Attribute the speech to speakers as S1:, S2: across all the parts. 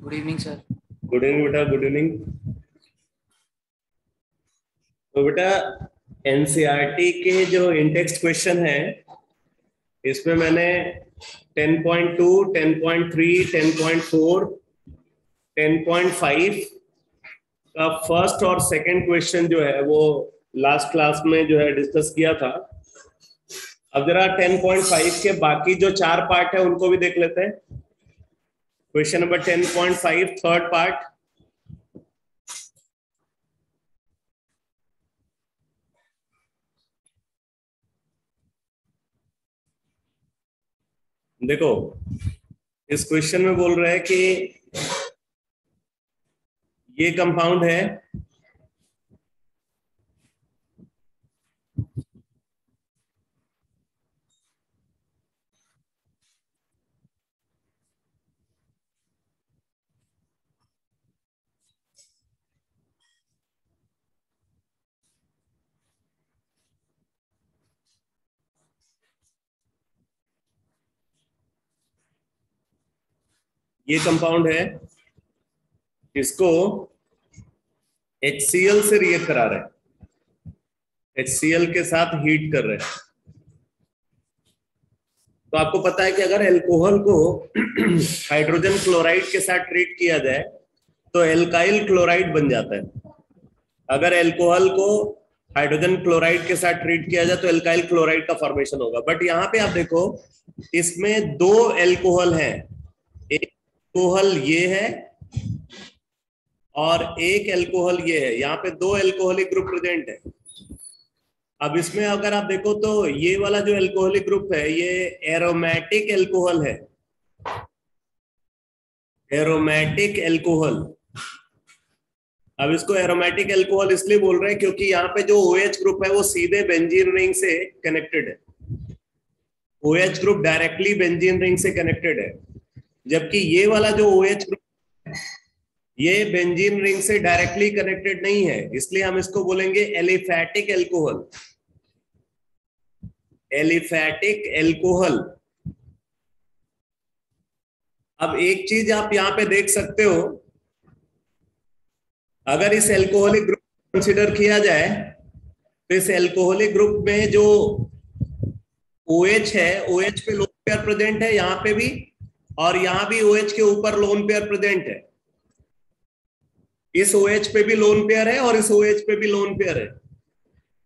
S1: Good evening sir.
S2: Good evening बेटा, good evening. तो बेटा एनसीईआरटी के जो इंटेक्स्ट क्वेश्चन है इसमें मैंने 10.2, 10.3, 10.4, 10.5 का फर्स्ट और सेकंड क्वेश्चन जो है वो लास्ट क्लास में जो है डिस्कस किया था। अब जरा 10.5 के बाकी जो 4 पार्ट है उनको भी देख लेते हैं। Question number 10.5 third part. देखो इस क्वेश्चन में बोल रहा है कि ये कंपाउंड है, ये कंपाउंड है, इसको HCl से रिएक्ट करा रहे हैं, HCl के साथ हीट कर रहे हैं। तो आपको पता है कि अगर अल्कोहल को हाइड्रोजन क्लोराइड के साथ ट्रीट किया जाए तो एल्काइल क्लोराइड बन जाता है। अगर अल्कोहल को हाइड्रोजन क्लोराइड के साथ ट्रीट किया जाए तो एल्काइल क्लोराइड का फॉर्मेशन होगा। बट यहाँ पे आप देखो इसमें 2 अल्कोहल हैं, एक अल्कोहल ये है और एक अल्कोहल ये है। यहाँ पे 2 अल्कोहलिक ग्रुप प्रेजेंट है। अब इसमें अगर आप देखो तो ये वाला जो अल्कोहलिक ग्रुप है ये एरोमेटिक अल्कोहल है, एरोमेटिक अल्कोहल। अब इसको एरोमेटिक अल्कोहल इसलिए बोल रहे हैं क्योंकि यहाँ पे जो OH ग्रुप है वो सीधे बेंजीन रिंग से कनेक्टेड है। OH group directly benzene ring से कनेक्टेड है, जबकि ये वाला जो OH ग्रुप ये बेंजीन रिंग से डायरेक्टली कनेक्टेड नहीं है, इसलिए हम इसको बोलेंगे एलिफैटिक अल्कोहल। Aliphatic alcohol. अब एक चीज आप यहां पे देख सकते हो, अगर इस अल्कोहलिक ग्रुप कंसीडर किया जाए तो इस अल्कोहलिक ग्रुप में जो OH है, OH पे लोन पेयर प्रेजेंट है यहां पे भी, और यहां भी OH के ऊपर लोन पेयर प्रेजेंट है। इस OH पे भी लोन पेयर है और इस OH पे भी लोन पेयर है।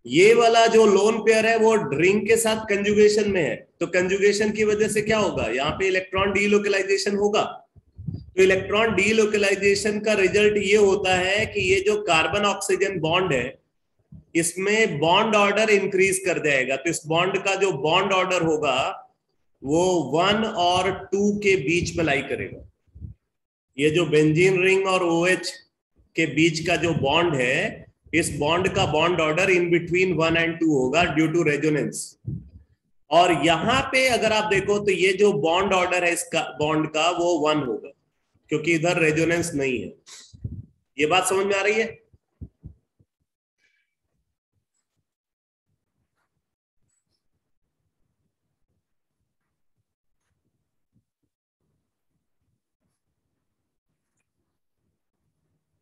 S2: ये वाला जो लोन पेयर है वो रिंग के साथ कंजुगेशन में है, तो कंजुगेशन की वजह से क्या होगा, यहाँ पे इलेक्ट्रॉन डीलोकलाइजेशन होगा। तो इलेक्ट्रॉन डीलोकलाइजेशन का रिजल्ट ये होता है कि ये जो कार्बन ऑक्सीजन बॉन्ड है इसमें बॉन्ड ऑर्डर इंक्रीज कर जाएगा। तो इस बॉन्ड का जो बॉन्ड ऑर्डर होगा वो 1 और 2 के बीच में लाई करेगा। ये जो बेंजीन रिंग और OH के बीच का जो बॉन्ड है, इस बॉन्ड का बॉन्ड ऑर्डर इन बिटवीन 1 और 2 होगा ड्यू टू रेजोनेंस। और यहां पे अगर आप देखो तो ये जो बॉन्ड ऑर्डर है इसका बॉन्ड का वो 1 होगा क्योंकि इधर रेजोनेंस नहीं है। ये बात समझ में आ रही है?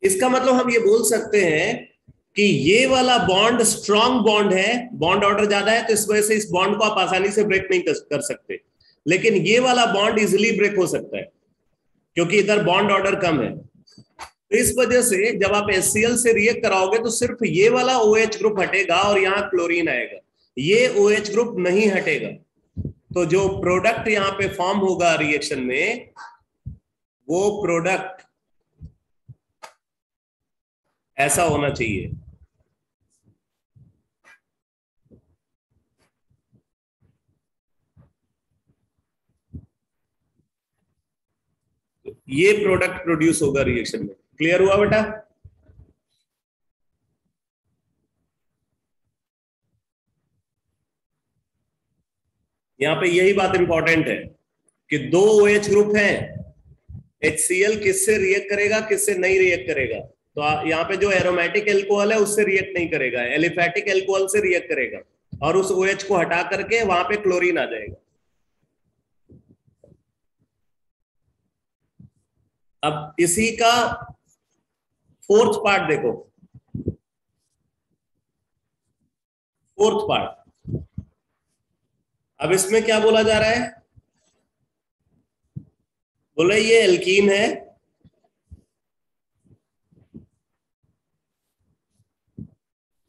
S2: इसका मतलब हम ये बोल सकते हैं कि ये वाला बॉन्ड स्ट्रॉन्ग बॉन्ड है, बॉन्ड ऑर्डर ज्यादा है, तो इस वजह से इस बॉन्ड को आप आसानी से ब्रेक नहीं कर सकते। लेकिन ये वाला बॉन्ड इजिली ब्रेक हो सकता है क्योंकि इधर बॉन्ड ऑर्डर कम है। तो इस वजह से जब आप HCl से रिएक्ट कराओगे तो सिर्फ ये वाला OH ग्रुप हटेगा और यहाँ क्लोरीन आएगा, ये OH ग्रुप नहीं हटेगा। तो जो प्रोडक्ट यहाँ पे फॉर्म होगा रिएक्शन में वो प्रोडक्ट ऐसा होना चाहिए। ये प्रोडक्ट प्रोड्यूस होगा रिएक्शन में। क्लियर हुआ बेटा? यहां पे यही बात इंपॉर्टेंट है कि 2 OH ग्रुप है, HCl किससे रिएक्ट करेगा किससे नहीं रिएक्ट करेगा। तो यहाँ पे जो एरोमेटिक अल्कोहल है उससे रिएक्ट नहीं करेगा, एलिफैटिक अल्कोहल से रिएक्ट करेगा और उस OH को हटा करके वहां पे क्लोरीन आ जाएगा। अब इसी का फोर्थ पार्ट देखो, फोर्थ पार्ट। अब इसमें क्या बोला जा रहा है, बोला ये एल्कीन है,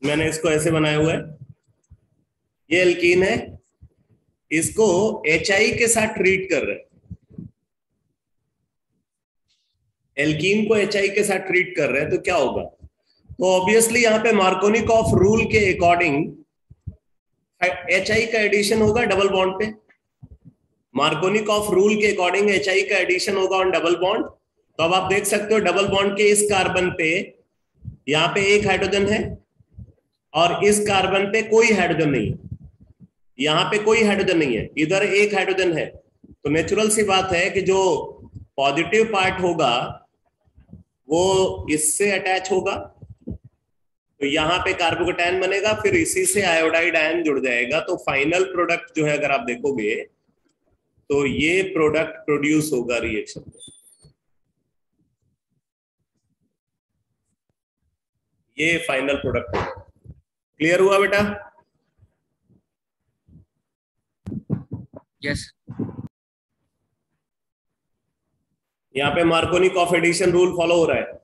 S2: मैंने इसको ऐसे बनाया हुआ है, ये एल्कीन है, इसको HI के साथ ट्रीट कर रहे हैं, एल्कीन को HI के साथ ट्रीट कर रहे हैं, तो क्या होगा, तो ऑब्वियसली यहां पे मार्कोनिकॉफ रूल के अकॉर्डिंग HI का एडिशन होगा डबल बॉन्ड पे, मार्कोनिकॉफ रूल के अकॉर्डिंग HI का एडिशन होगा ऑन डबल बॉन्ड। तो अब आप देख सकते हो डबल बॉन्ड के इस कार्बन पे यहां पे एक हाइड्रोजन है और इस कार्बन पे कोई हाइड्रोजन नहीं है, यहां पे कोई हाइड्रोजन नहीं है, इधर एक हाइड्रोजन है, तो नेचुरल सी बात है कि जो पॉजिटिव पार्ट होगा वो इससे अटैच होगा, तो यहां पे कार्बोकेटायन बनेगा, फिर इसी से आयोडाइड आयन जुड़ जाएगा, तो फाइनल प्रोडक्ट जो है अगर आप देखोगे तो ये प्रोडक्ट प्रोड्यूस होगा रिएक्शन में, ये फाइनल प्रोडक्ट होगा। क्लियर हुआ बेटा?
S1: यस।
S2: यहाँ पे मार्कोनिकॉफ एडिशन रूल फॉलो हो रहा है।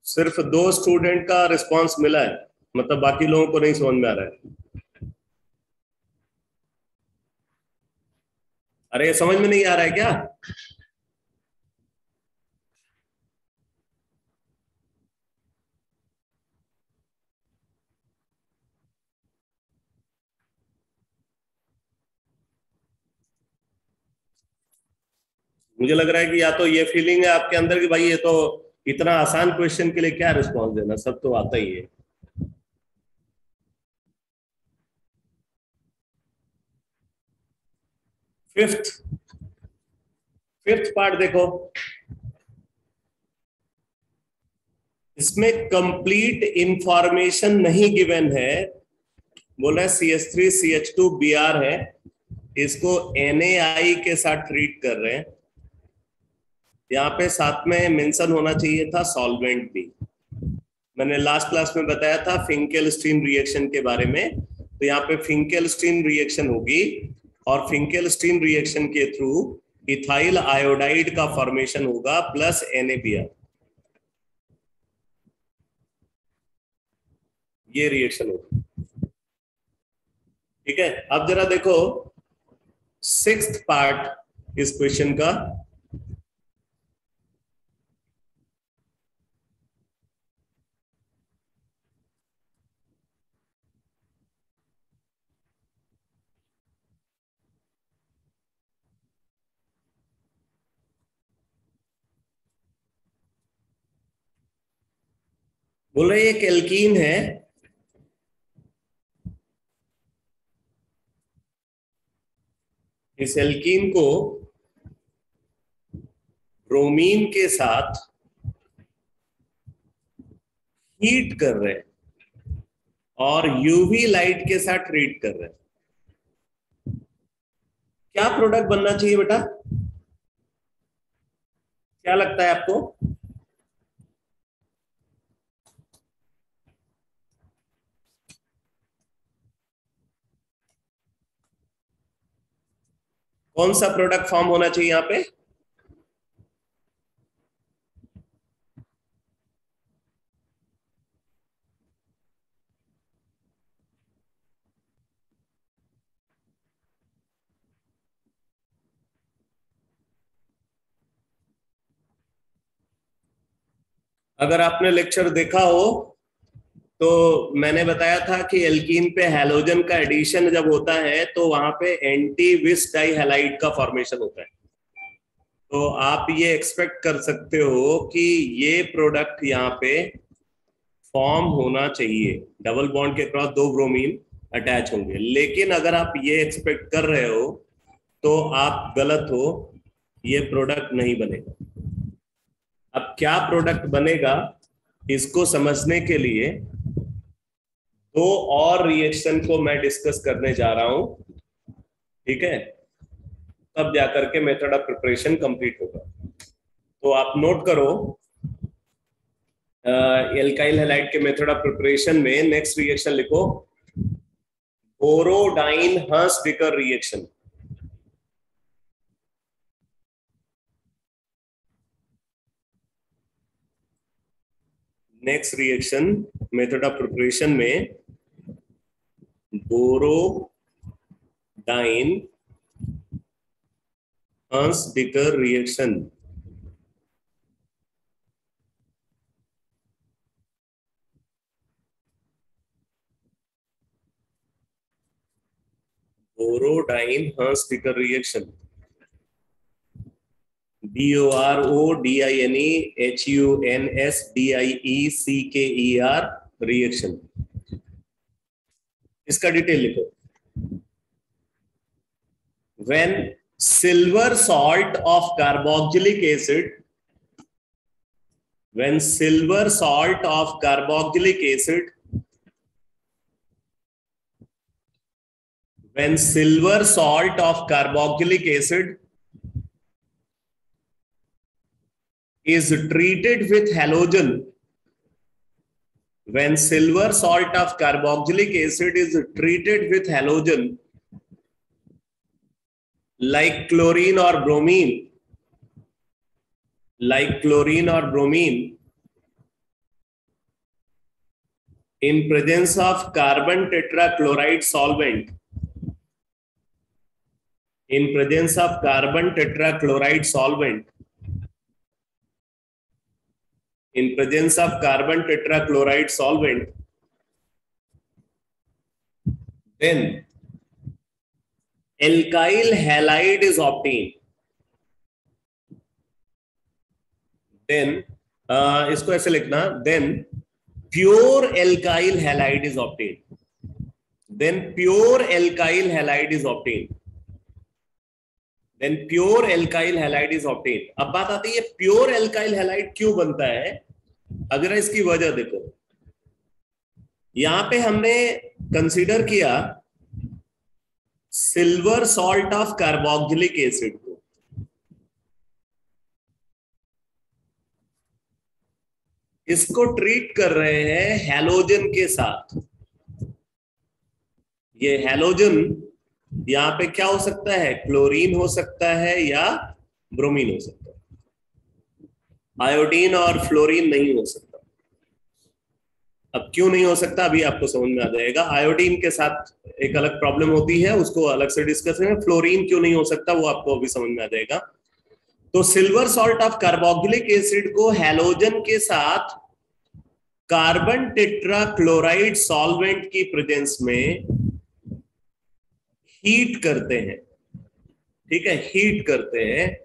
S2: सिर्फ 2 स्टूडेंट का रिस्पांस मिला है, मतलब बाकी लोगों को नहीं समझ में आ रहा है। अरे समझ में नहीं आ रहा है क्या? मुझे लग रहा है कि या तो ये फीलिंग है आपके अंदर कि भाई ये तो इतना आसान क्वेश्चन के लिए क्या रिस्पांस देना, सब तो आता ही है। फिफ्थ पार्ट देखो, इसमें कंप्लीट इंफॉर्मेशन नहीं गिवन है, बोला है CH3CH2Br है, इसको NaI के साथ ट्रीट कर रहे हैं, यहाँ पे साथ में मेंशन होना चाहिए था सॉल्वेंट भी, मैंने लास्ट क्लास में बताया था फिंकेल-स्टीन रिएक्शन के बारे में, तो यहाँ पे फिंकेल-स्टीन रिएक्शन होगी और फिंकेल-स्टीन रिएक्शन के थ्रू इथाइल आयोडाइड का फॉर्मेशन होगा प्लस NaBr, ये रिएक्शन होगी। ठीक है, अब जरा देखो 6th पार्ट इस क्वेश्चन का, बोल रहे एक एल्कीन है, इस एल्कीन को ब्रोमीन के साथ हीट कर रहे हैं और यूवी लाइट के साथ ट्रीट कर रहे हैं, क्या प्रोडक्ट बनना चाहिए बेटा, क्या लगता है आपको? कौन सा प्रोडक्ट फॉर्म होना चाहिए यहां पे? अगर आपने लेक्चर देखा हो तो मैंने बताया था कि एल्कीन पे हैलोजन का एडिशन जब होता है तो वहां पे एंटी विस डाइहैलाइड का फॉर्मेशन होता है, तो आप ये एक्सपेक्ट कर सकते हो कि ये प्रोडक्ट यहाँ पे फॉर्म होना चाहिए, डबल बॉन्ड के क्रॉस 2 ब्रोमीन अटैच होंगे, लेकिन अगर आप ये एक्सपेक्ट कर रहे हो तो आप गलत हो, ये प्रोडक्ट नहीं बनेगा। अब क्या प्रोडक्ट बनेगा इसको समझने के लिए दो और रिएक्शन को मैं डिस्कस करने जा रहा हूं, ठीक है, तब जाकर के मेथड ऑफ प्रिपरेशन कंप्लीट होगा। तो आप नोट करो, एल्काइल हैलाइड के मेथड ऑफ प्रिपरेशन में नेक्स्ट रिएक्शन लिखो, Borodin Hunsdiecker reaction. Next reaction method of preparation में Borodin Hunsdiecker reaction. Borodin Hunsdiecker reaction, BORODINEHUNSDIECKER reaction. इसका डिटेल लिखो। When silver salt of carboxylic acid, when silver salt of carboxylic acid, when silver salt of carboxylic acid is treated with halogen, when silver salt of carboxylic acid is treated with halogen like chlorine or bromine, like chlorine or bromine, in presence of carbon tetrachloride solvent, in presence of carbon tetrachloride solvent, in presence of carbon tetrachloride solvent, then alkyl halide is obtained. Then इसको ऐसे लिखना, then pure alkyl halide is obtained. Then pure alkyl halide is obtained. Then pure alkyl halide is obtained. अब बात आती है pure alkyl halide क्यों बनता है। अगर इसकी वजह देखो, यहां पे हमने कंसीडर किया silver salt of carboxylic acid को, इसको ट्रीट कर रहे हैं हैलोजन के साथ। ये हैलोजन यहां पे क्या हो सकता है, क्लोरीन हो सकता है या ब्रोमीन हो सकता है, आयोडीन और फ्लोरीन नहीं हो सकता। अब क्यों नहीं हो सकता अभी आपको समझ में आ जाएगा। आयोडीन के साथ एक अलग प्रॉब्लम होती है, उसको अलग से डिस्कस करेंगे। फ्लोरीन क्यों नहीं हो सकता वो आपको अभी समझ में आ जाएगा। तो silver salt of carboxylic acid को हैलोजन के साथ कार्बन टेट्राक्लोराइड सॉल्वेंट की प्रेजेंस में हीट करते हैं, ठीक है, हीट करते हैं।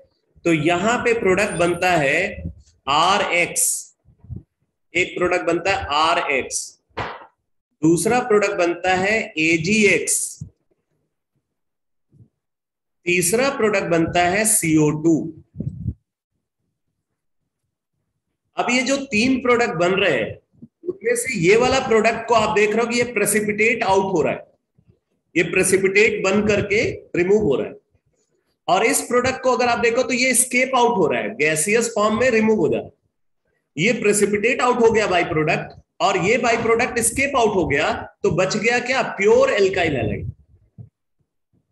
S2: तो यहां पे प्रोडक्ट बनता है RX, एक प्रोडक्ट बनता है RX, दूसरा प्रोडक्ट बनता है AgX, तीसरा प्रोडक्ट बनता है CO2। अब ये जो तीन प्रोडक्ट बन रहे हैं उसमें से ये वाला प्रोडक्ट को आप देख रहे हो कि ये प्रेसिपिटेट आउट हो रहा है, ये प्रेसिपिटेट बन करके रिमूव हो रहा है। और इस प्रोडक्ट को अगर आप देखो तो ये स्केप आउट हो रहा है, गैसियस फॉर्म में रिमूव हो जाता है। ये प्रेसिपिटेट आउट हो गया बाई प्रोडक्ट, और ये बाई प्रोडक्ट स्केप आउट हो गया, तो बच गया क्या, प्योर एल्काइल हैलाइड।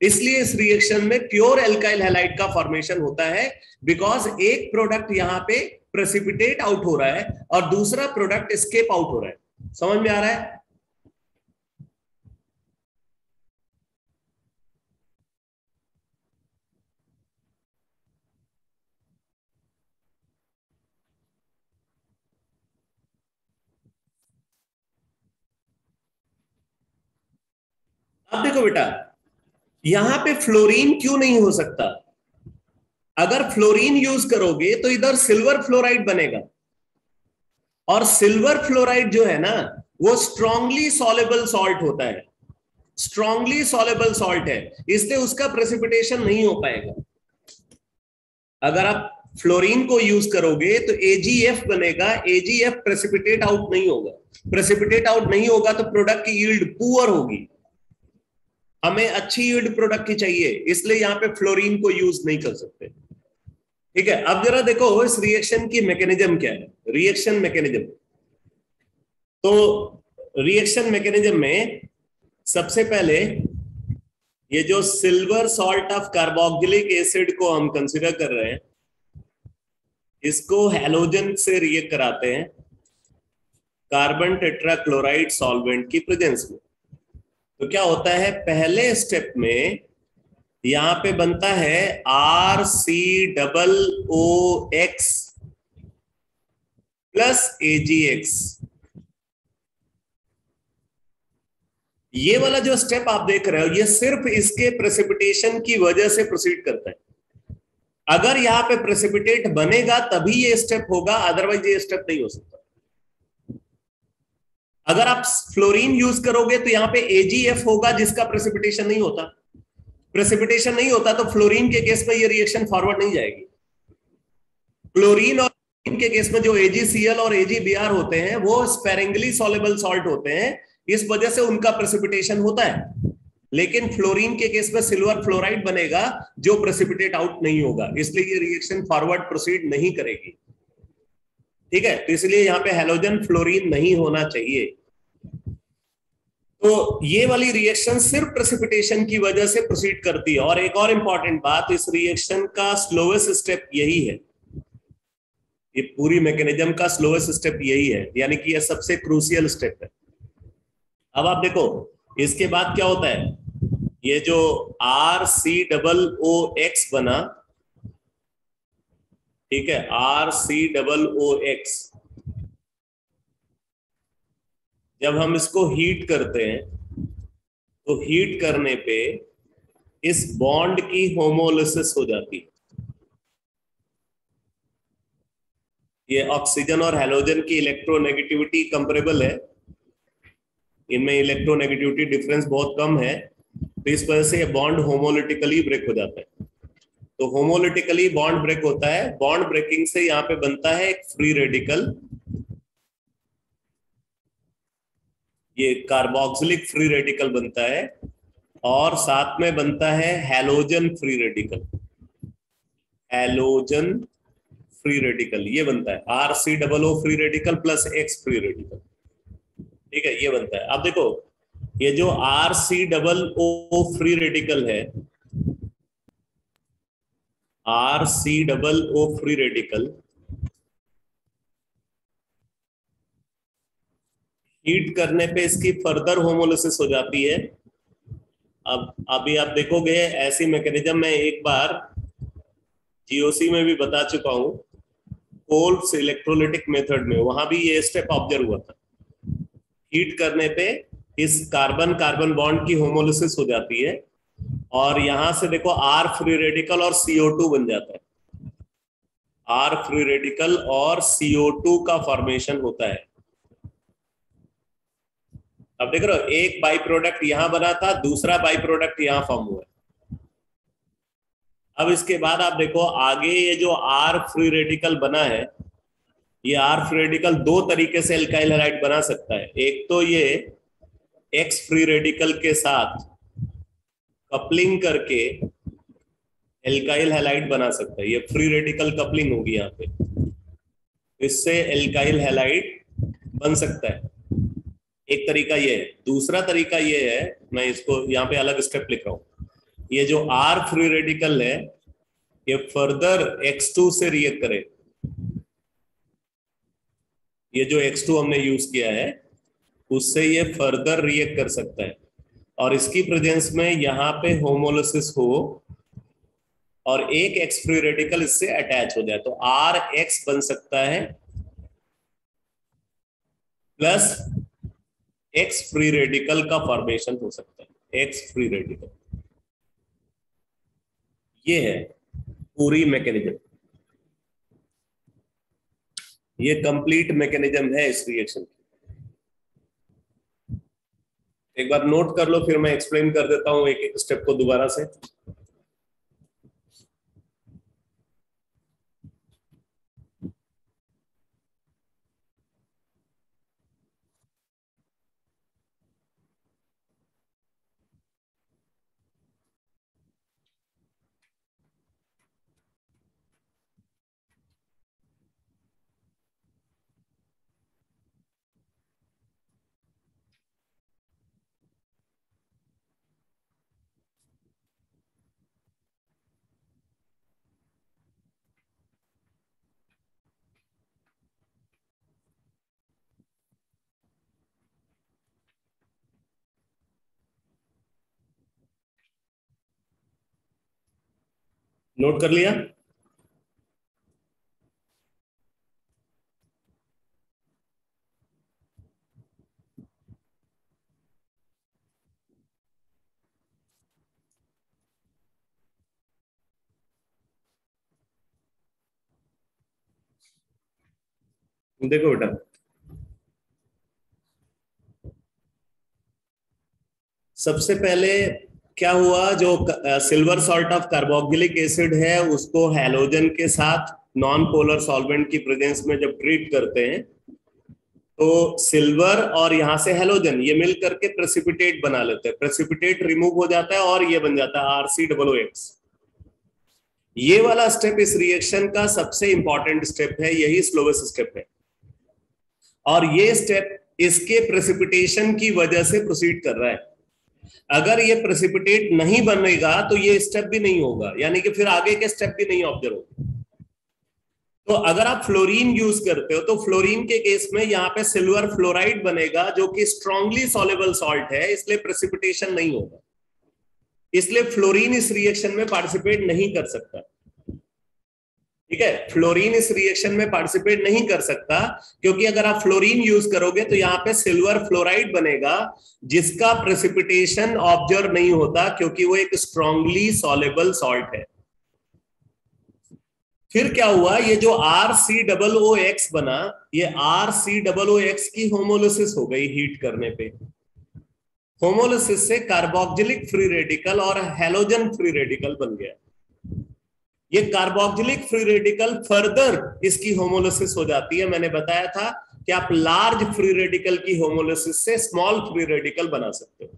S2: इसलिए इस रिएक्शन में प्योर एल्काइल हैलाइड का फॉर्मेशन होता है, बिकॉज एक प्रोडक्ट यहां पे प्रेसिपिटेट आउट हो रहा है और दूसरा प्रोडक्ट स्केप आउट हो रहा है। समझ में आ रहा है? अब देखो बेटा, यहां पे फ्लोरीन क्यों नहीं हो सकता। अगर फ्लोरीन यूज करोगे तो इधर सिल्वर फ्लोराइड बनेगा, और सिल्वर फ्लोराइड जो है ना वो स्ट्रांगली सॉलेबल सॉल्ट होता है, स्ट्रांगली सॉलेबल सॉल्ट है, इसलिए उसका प्रेसिपिटेशन नहीं हो पाएगा। अगर आप फ्लोरीन को यूज करोगे तो AgF बनेगा, AgF प्रेसिपिटेट आउट नहीं होगा। प्रेसिपिटेट आउट नहीं होगा तो प्रोडक्ट की यील्ड पुअर होगी। हमें अच्छी यील्ड प्रोडक्ट की चाहिए, इसलिए यहां पे फ्लोरीन को यूज नहीं कर सकते। ठीक है, अब जरा देखो इस रिएक्शन की मैकेनिज्म क्या है। रिएक्शन मैकेनिज्म, तो रिएक्शन मैकेनिज्म में सबसे पहले ये जो silver salt of carboxylic acid को हम कंसीडर कर रहे हैं, इसको हैलोजन से रिएक्ट कराते हैं कार्बन टेट्राक्लोराइड सॉल्वेंट की प्रेजेंस में। तो क्या होता है, पहले स्टेप में यहां पे बनता है RCOOX प्लस AgX। ये वाला जो स्टेप आप देख रहे हो, ये सिर्फ इसके प्रेसिपिटेशन की वजह से प्रोसीड करता है। अगर यहाँ पे प्रेसिपिटेट बनेगा तभी ये स्टेप होगा, अदरवाइज ये स्टेप नहीं हो सकता। अगर आप फ्लोरीन यूज करोगे तो यहाँ पे AgF होगा जिसका प्रेसिपिटेशन नहीं होता। प्रेसिपिटेशन नहीं होता तो फ्लोरीन के केस में ये रिएक्शन फॉरवर्ड नहीं जाएगी। क्लोरीन और के केस में जो AgCl और AgBr होते हैं वो स्पेरिंगली सॉल्युबल सॉल्ट होते हैं, इस वजह से उनका प्रेसिपिटेशन होता है। लेकिन फ्लोरीन के केस में सिल्वर फ्लोराइड बनेगा जो प्रेसिपिटेट आउट नहीं होगा, इसलिए ये रिएक्शन फॉरवर्ड प्रोसीड नहीं करेगी। ठीक है, तो इसलिए यहां पे हैलोजन फ्लोरीन नहीं होना चाहिए। तो ये वाली रिएक्शन सिर्फ प्रेसिपिटेशन की वजह से प्रोसीड करती है। और एक और इंपॉर्टेंट बात, इस रिएक्शन का स्लोवेस्ट स्टेप यही है, ये पूरी मैकेनिज्म का स्लोवेस्ट स्टेप यही है, यानी कि ये सबसे क्रूशियल स्टेप है। अब आप देखो इसके बाद क्या होता है, ये जो RCOOX बना, ठीक है, RCOOX, जब हम इसको हीट करते हैं तो हीट करने पे इस बॉन्ड की होमोलिसिस हो जाती है। ये ऑक्सीजन और हैलोजन की इलेक्ट्रोनेगेटिविटी कंपेरेबल है, इनमें इलेक्ट्रोनेगेटिविटी डिफरेंस बहुत कम है, तो इस वजह से ये बॉन्ड होमोलिटिकली ब्रेक हो जाता है। तो होमोलिटिकली बॉन्ड ब्रेक होता है, बॉन्ड ब्रेकिंग से यहां पे बनता है एक फ्री रेडिकल, ये कार्बोक्सिलिक फ्री रेडिकल बनता है, और साथ में बनता है halogen free radical. Halogen free radical ये बनता है RCOO free radical plus X free radical. ठीक है, ये बनता है। अब देखो ये जो RCOO फ्री रेडिकल है, RCOO फ्री रेडिकल हीट करने पे इसकी फर्दर होमोलिसिस हो जाती है। अब अभी आप देखोगे ऐसी मैकेनिज्म में एक बार GOC में भी बता चुका हूं, कोल्स इलेक्ट्रोलिटिक मेथड में, वहां भी ये स्टेप ऑब्जर्व हुआ था। हीट करने पे इस कार्बन कार्बन बॉन्ड की होमोलिसिस हो जाती है, और यहां से देखो R फ्री रेडिकल और CO2 बन जाता है। R फ्री रेडिकल और CO2 का फॉर्मेशन होता है। अब देख रहे हो, एक बाई प्रोडक्ट यहां बना था, दूसरा बाई प्रोडक्ट यहां फॉर्म हुआ है। अब इसके बाद आप देखो आगे ये जो R फ्री रेडिकल बना है, ये R फ्री रेडिकल दो तरीके से एल्काइल हैलाइड बना सकता है। एक तो ये X फ्री रेडिकल के साथ कपलिंग करके एल्काइल हैलाइड बना सकता है, ये फ्री रेडिकल कपलिंग होगी यहाँ पे, इससे एल्काइल हैलाइड बन सकता है। एक तरीका ये है। दूसरा तरीका ये है, मैं इसको यहाँ पे अलग स्टेप लिख रहा हूं, ये जो R फ्री रेडिकल है ये फर्दर X2 से रिएक्ट करे, ये जो X2 हमने यूज किया है उससे ये फर्दर रिएक्ट कर सकता है, और इसकी प्रेजेंस में यहाँ पे होमोलिसिस हो और एक X फ्री रेडिकल इससे अटैच हो जाए, तो RX बन सकता है प्लस X फ्री रेडिकल का फॉर्मेशन हो सकता है, X फ्री रेडिकल। ये है पूरी मैकेनिज्म, ये कंप्लीट मैकेनिज्म है इस रिएक्शन की। एक बार नोट कर लो, फिर मैं एक्सप्लेन कर देता हूं एक एक स्टेप को दोबारा से। नोट कर लिया? देखो बेटा, सबसे पहले क्या हुआ, जो silver salt of carboxylic acid है उसको हैलोजन के साथ नॉन पोलर सॉल्वेंट की प्रेजेंस में जब ट्रीट करते हैं तो सिल्वर और यहां से हैलोजन ये मिल करके प्रेसिपिटेट बना लेते हैं, प्रेसिपिटेट रिमूव हो जाता है और ये बन जाता है RCOOX। ये वाला स्टेप इस रिएक्शन का सबसे इंपॉर्टेंट स्टेप है, यही स्लोवेस्ट स्टेप है, और ये स्टेप इसके प्रेसिपिटेशन की वजह से प्रोसीड कर रहा है। अगर ये प्रेसिपिटेट नहीं बनेगा तो ये स्टेप भी नहीं होगा, यानी कि फिर आगे के स्टेप भी नहीं ऑब्जर्व होंगे। तो अगर आप फ्लोरीन यूज करते हो तो फ्लोरीन के केस में यहाँ पे सिल्वर फ्लोराइड बनेगा जो कि स्ट्रांगली सॉल्युबल सॉल्ट है, इसलिए प्रेसिपिटेशन नहीं होगा, इसलिए फ्लोरीन इस रिएक्शन में पार्टिसिपेट नहीं कर सकता। ठीक है, फ्लोरीन इस रिएक्शन में पार्टिसिपेट नहीं कर सकता क्योंकि अगर आप फ्लोरीन यूज करोगे तो यहाँ पे सिल्वर फ्लोराइड बनेगा जिसका प्रेसिपिटेशन ऑब्जर्व नहीं होता क्योंकि वो एक स्ट्रांगली सॉल्युबल सॉल्ट है। फिर क्या हुआ, ये जो RCOOX बना, ये RCOOX की होमोलिसिस हो गई हीट करने पे। होमोलिसिस से कार्बोक्सिलिक फ्री रेडिकल और हैलोजन फ्री रेडिकल बन गया। ये कार्बोक्सिलिक फ्री रेडिकल फर्दर इसकी होमोलिसिस हो जाती है। मैंने बताया था कि आप लार्ज फ्री रेडिकल की होमोलिसिस से स्मॉल फ्री रेडिकल बना सकते हो,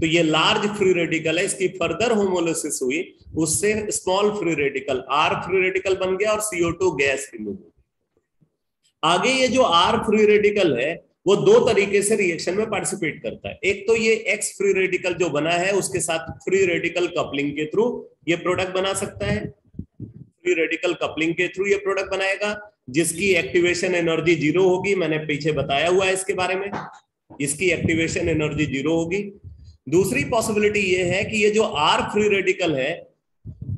S2: तो ये लार्ज फ्री रेडिकल है, इसकी फर्दर होमोलिसिस हुई, उससे small free radical R free radical बन गया और CO2 गैस रिमूव हो गई। आगे ये जो R फ्री रेडिकल है वो दो तरीके से रिएक्शन में पार्टिसिपेट करता है। एक तो ये X फ्री रेडिकल जो बना है उसके साथ फ्री रेडिकल कपलिंग के थ्रू ये प्रोडक्ट बना सकता है, फ्री रेडिकल कपलिंग के थ्रू ये प्रोडक्ट बनाएगा जिसकी एक्टिवेशन एनर्जी 0 होगी। मैंने पीछे बताया हुआ है इसके बारे में, इसकी एक्टिवेशन एनर्जी 0 होगी। दूसरी पॉसिबिलिटी ये है कि ये जो R फ्री रेडिकल है,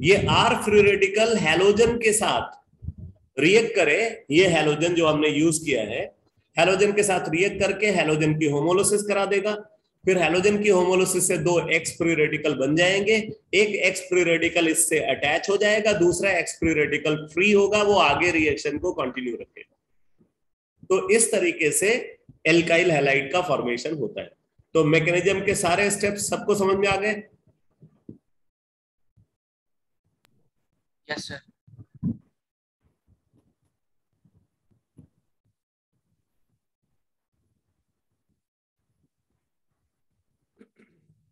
S2: ये R फ्री रेडिकल हैलोजन के साथ रिएक्ट करे, ये हैलोजन जो हमने यूज किया है, हैलोजन के साथ रिएक्ट करके हैलोजन की होमोलिसिस करा देगा। फिर हैलोजन की होमोलिसिस से दो X फ्री रेडिकल बन जाएंगे, एक X फ्री रेडिकल इससे अटैच हो जाएगा, दूसरा X फ्री रेडिकल फ्री होगा, वो आगे रिएक्शन को कंटिन्यू रखेगा। तो इस तरीके से एल्काइल हैलाइड का फॉर्मेशन होता है। तो मैकेनिज्म के सारे स्टेप्स सबको समझ में आ गए?
S1: Yes sir.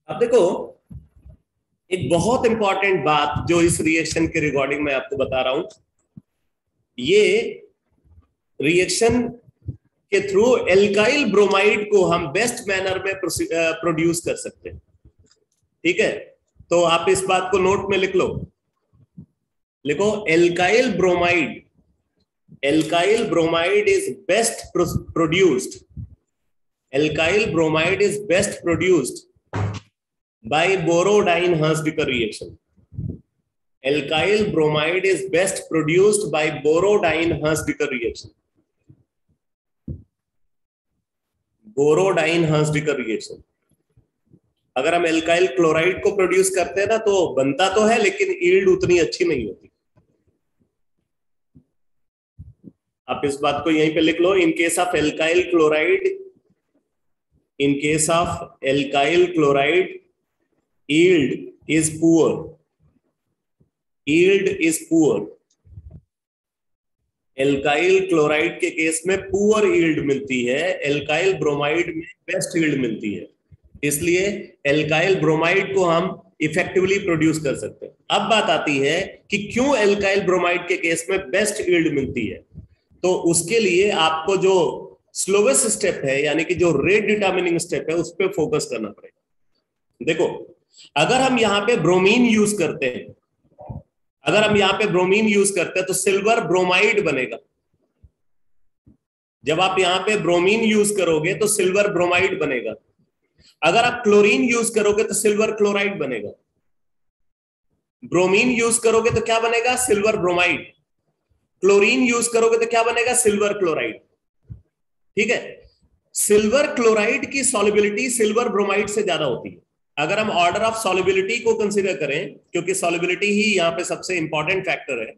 S2: अब देखो, एक बहुत इंपॉर्टेंट बात जो इस रिएक्शन के रिगार्डिंग मैं आपको बता रहा हूं, ये रिएक्शन के थ्रू एल्काइल ब्रोमाइड को हम बेस्ट मैनर में प्रोड्यूस कर सकते हैं। ठीक है, तो आप इस बात को नोट में लिख लो, लिखो alkyl bromide, alkyl bromide is best produced, alkyl bromide is best produced by Borodine-Hursdiker reaction. Alkyl bromide is best produced by Borodine-Hursdiker reaction. Borodine-Hursdiker reaction. अगर हम एल्काइल क्लोराइड को प्रोड्यूस करते हैं ना तो बनता तो है लेकिन यील्ड उतनी अच्छी नहीं होती। आप इस बात को यहीं पे लिख लो, in case of alkyl chloride, in case of alkyl chloride yield is poor, yield is poor। Alkyl chloride के केस में पुअर यील्ड मिलती है, एल्काइल ब्रोमाइड में बेस्ट यील्ड मिलती है, इसलिए एल्काइल ब्रोमाइड को हम इफेक्टिवली प्रोड्यूस कर सकते हैं। अब बात आती है कि क्यों एल्काइल ब्रोमाइड के केस में बेस्ट यील्ड मिलती है, तो उसके लिए आपको जो स्लोवेस्ट स्टेप है यानी कि जो रेट डिटर्मिनिंग स्टेप है उस पर फोकस करना पड़ेगा। देखो, अगर हम यहां पे ब्रोमीन यूज करते हैं, अगर हम यहां पे ब्रोमीन यूज करते हैं तो सिल्वर ब्रोमाइड बनेगा। जब आप यहां पे ब्रोमीन यूज करोगे तो सिल्वर ब्रोमाइड बनेगा। अगर आप क्लोरीन यूज करोगे तो सिल्वर क्लोराइड बनेगा। ब्रोमीन यूज करोगे तो क्या बनेगा, सिल्वर ब्रोमाइड। क्लोरीन यूज करोगे तो क्या बनेगा, सिल्वर क्लोराइड। ठीक है, सिल्वर क्लोराइड की सॉल्युबिलिटी सिल्वर ब्रोमाइड से ज्यादा होती है। अगर हम ऑर्डर ऑफ सॉल्युबिलिटी को कंसीडर करें, क्योंकि सॉल्युबिलिटी ही यहां पे सबसे इंपॉर्टेंट फैक्टर है,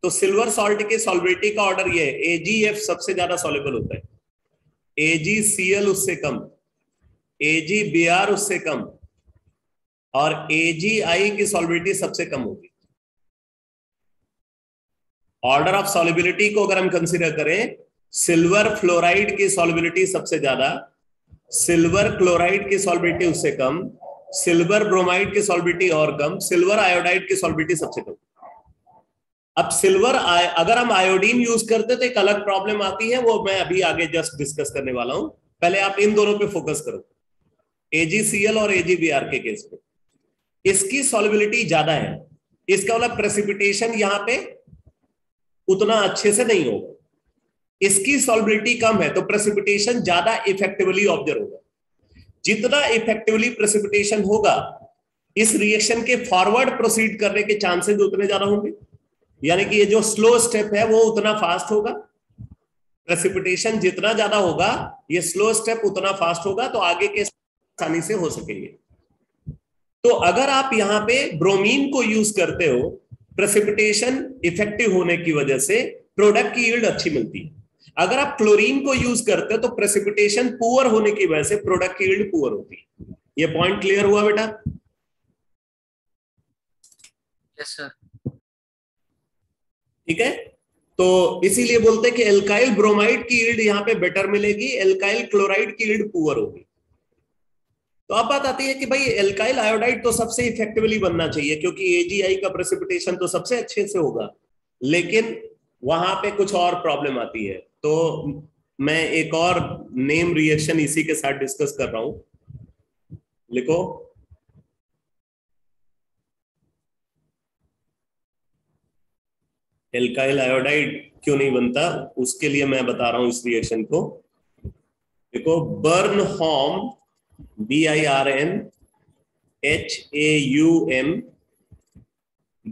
S2: तो सिल्वर सॉल्ट के सॉल्युबिलिटी का ऑर्डर ये है, AgF सबसे ज्यादा सॉल्युबल होता है, AgCl उससे कम, AgBr उससे कम, और AgI की सॉल्युबिलिटी सबसे कम होगी। ऑर्डर ऑफ सॉल्युबिलिटी को अगर हम कंसीडर करें, सिल्वर फ्लोराइड की सॉल्युबिलिटी सबसे ज्यादा, सिल्वर क्लोराइड की सॉल्युबिलिटी उससे कम, सिल्वर ब्रोमाइड की सॉल्युबिलिटी और कम, सिल्वर आयोडाइड की सॉल्युबिलिटी सबसे कम। अब अगर हम आयोडीन यूज करते तो एक अलग प्रॉब्लम आती है, वो मैं अभी आगे जस्ट डिस्कस करने वाला हूं। पहले आप इन दोनों पे फोकस करो, AgCl और AgBr के केस पे इसकी सॉल्युबिलिटी ज्यादा है। इसका मतलब प्रेसिपिटेशन यहां पे उतना अच्छे से नहीं होगा। इसकी सॉल्युबिलिटी कम है तो प्रेसिपिटेशन ज्यादा इफेक्टिवली ऑब्जर्व होगा। जितना इफेक्टिवली प्रेसिपिटेशन होगा, इस रिएक्शन के फॉरवर्ड प्रोसीड करने के चांसेस उतने ज्यादा होंगे। यानी कि ये जो स्लो स्टेप है वो उतना फास्ट होगा। प्रेसिपिटेशन जितना ज्यादा होगा, ये स्लो स्टेप उतना फास्ट होगा, तो आगे के आसानी से हो सकेंगे। तो अगर आप यहां पे ब्रोमीन को यूज करते हो, प्रेसिपिटेशन इफेक्टिव होने की वजह से प्रोडक्ट की यील्ड अच्छी मिलती है। अगर आप क्लोरीन को यूज करते हो तो प्रेसिपिटेशन पुअर होने की वजह से प्रोडक्ट की यील्ड पुअर होती है। ये पॉइंट क्लियर हुआ बेटा?
S1: Yes sir.
S2: ठीक है, तो इसीलिए बोलते हैं कि एल्काइल ब्रोमाइड की यील्ड यहां पे बेटर मिलेगी, एल्काइल क्लोराइड की यील्ड पुअर होगी। तो अब बात आती है कि भाई एल्काइल आयोडाइड तो सबसे इफेक्टिवली बनना चाहिए, क्योंकि AgI का प्रेसिपिटेशन तो सबसे अच्छे से होगा, लेकिन वहां पे कुछ और प्रॉब्लम आती है। तो मैं एक और नेम रिएक्शन इसी के साथ डिस्कस कर रहा हूं, लिखो। एल्काइल आयोडाइड क्यों नहीं बनता, उसके लिए मैं बता रहा हूं इस रिएक्शन को। देखो, Birnbaum, BIRNHAUM,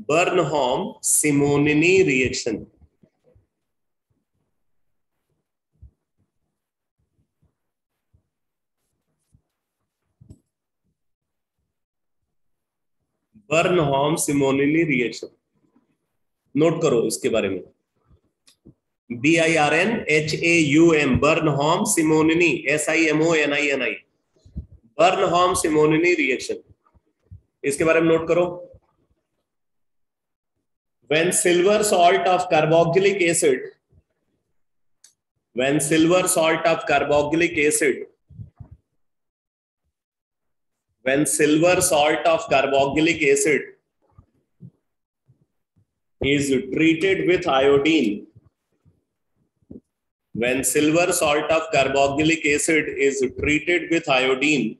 S2: Birnbaum Simonini reaction. Birnbaum Simonini reaction note करो इसके बारे में। BIRNHAUM, Birnbaum Simonini, SIMONINI, Birnbaum Simonini reaction, इसके बारे में नोट करो। When silver salt of carboxylic acid, when silver salt of carboxylic acid, when silver salt of carboxylic acid is treated with iodine, when silver salt of carboxylic acid is treated with iodine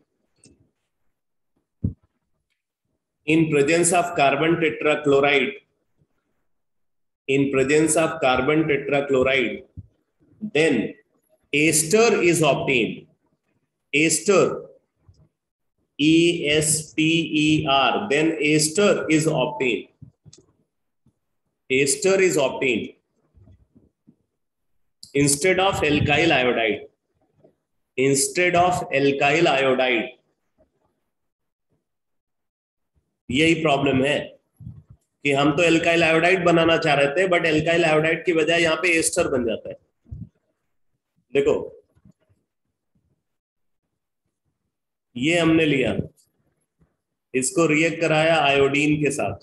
S2: in presence of carbon tetrachloride, in presence of carbon tetrachloride, then ester is obtained. Ester, ESTER, then ester is obtained. Ester is obtained instead of alkyl iodide. Instead of alkyl iodide. यही problem है कि हम तो alkyl iodide बनाना चाह रहे थे, but alkyl iodide की बजाय यहाँ पे एस्टर बन जाता है। देखो, ये हमने लिया, इसको रिएक्ट कराया आयोडीन के साथ,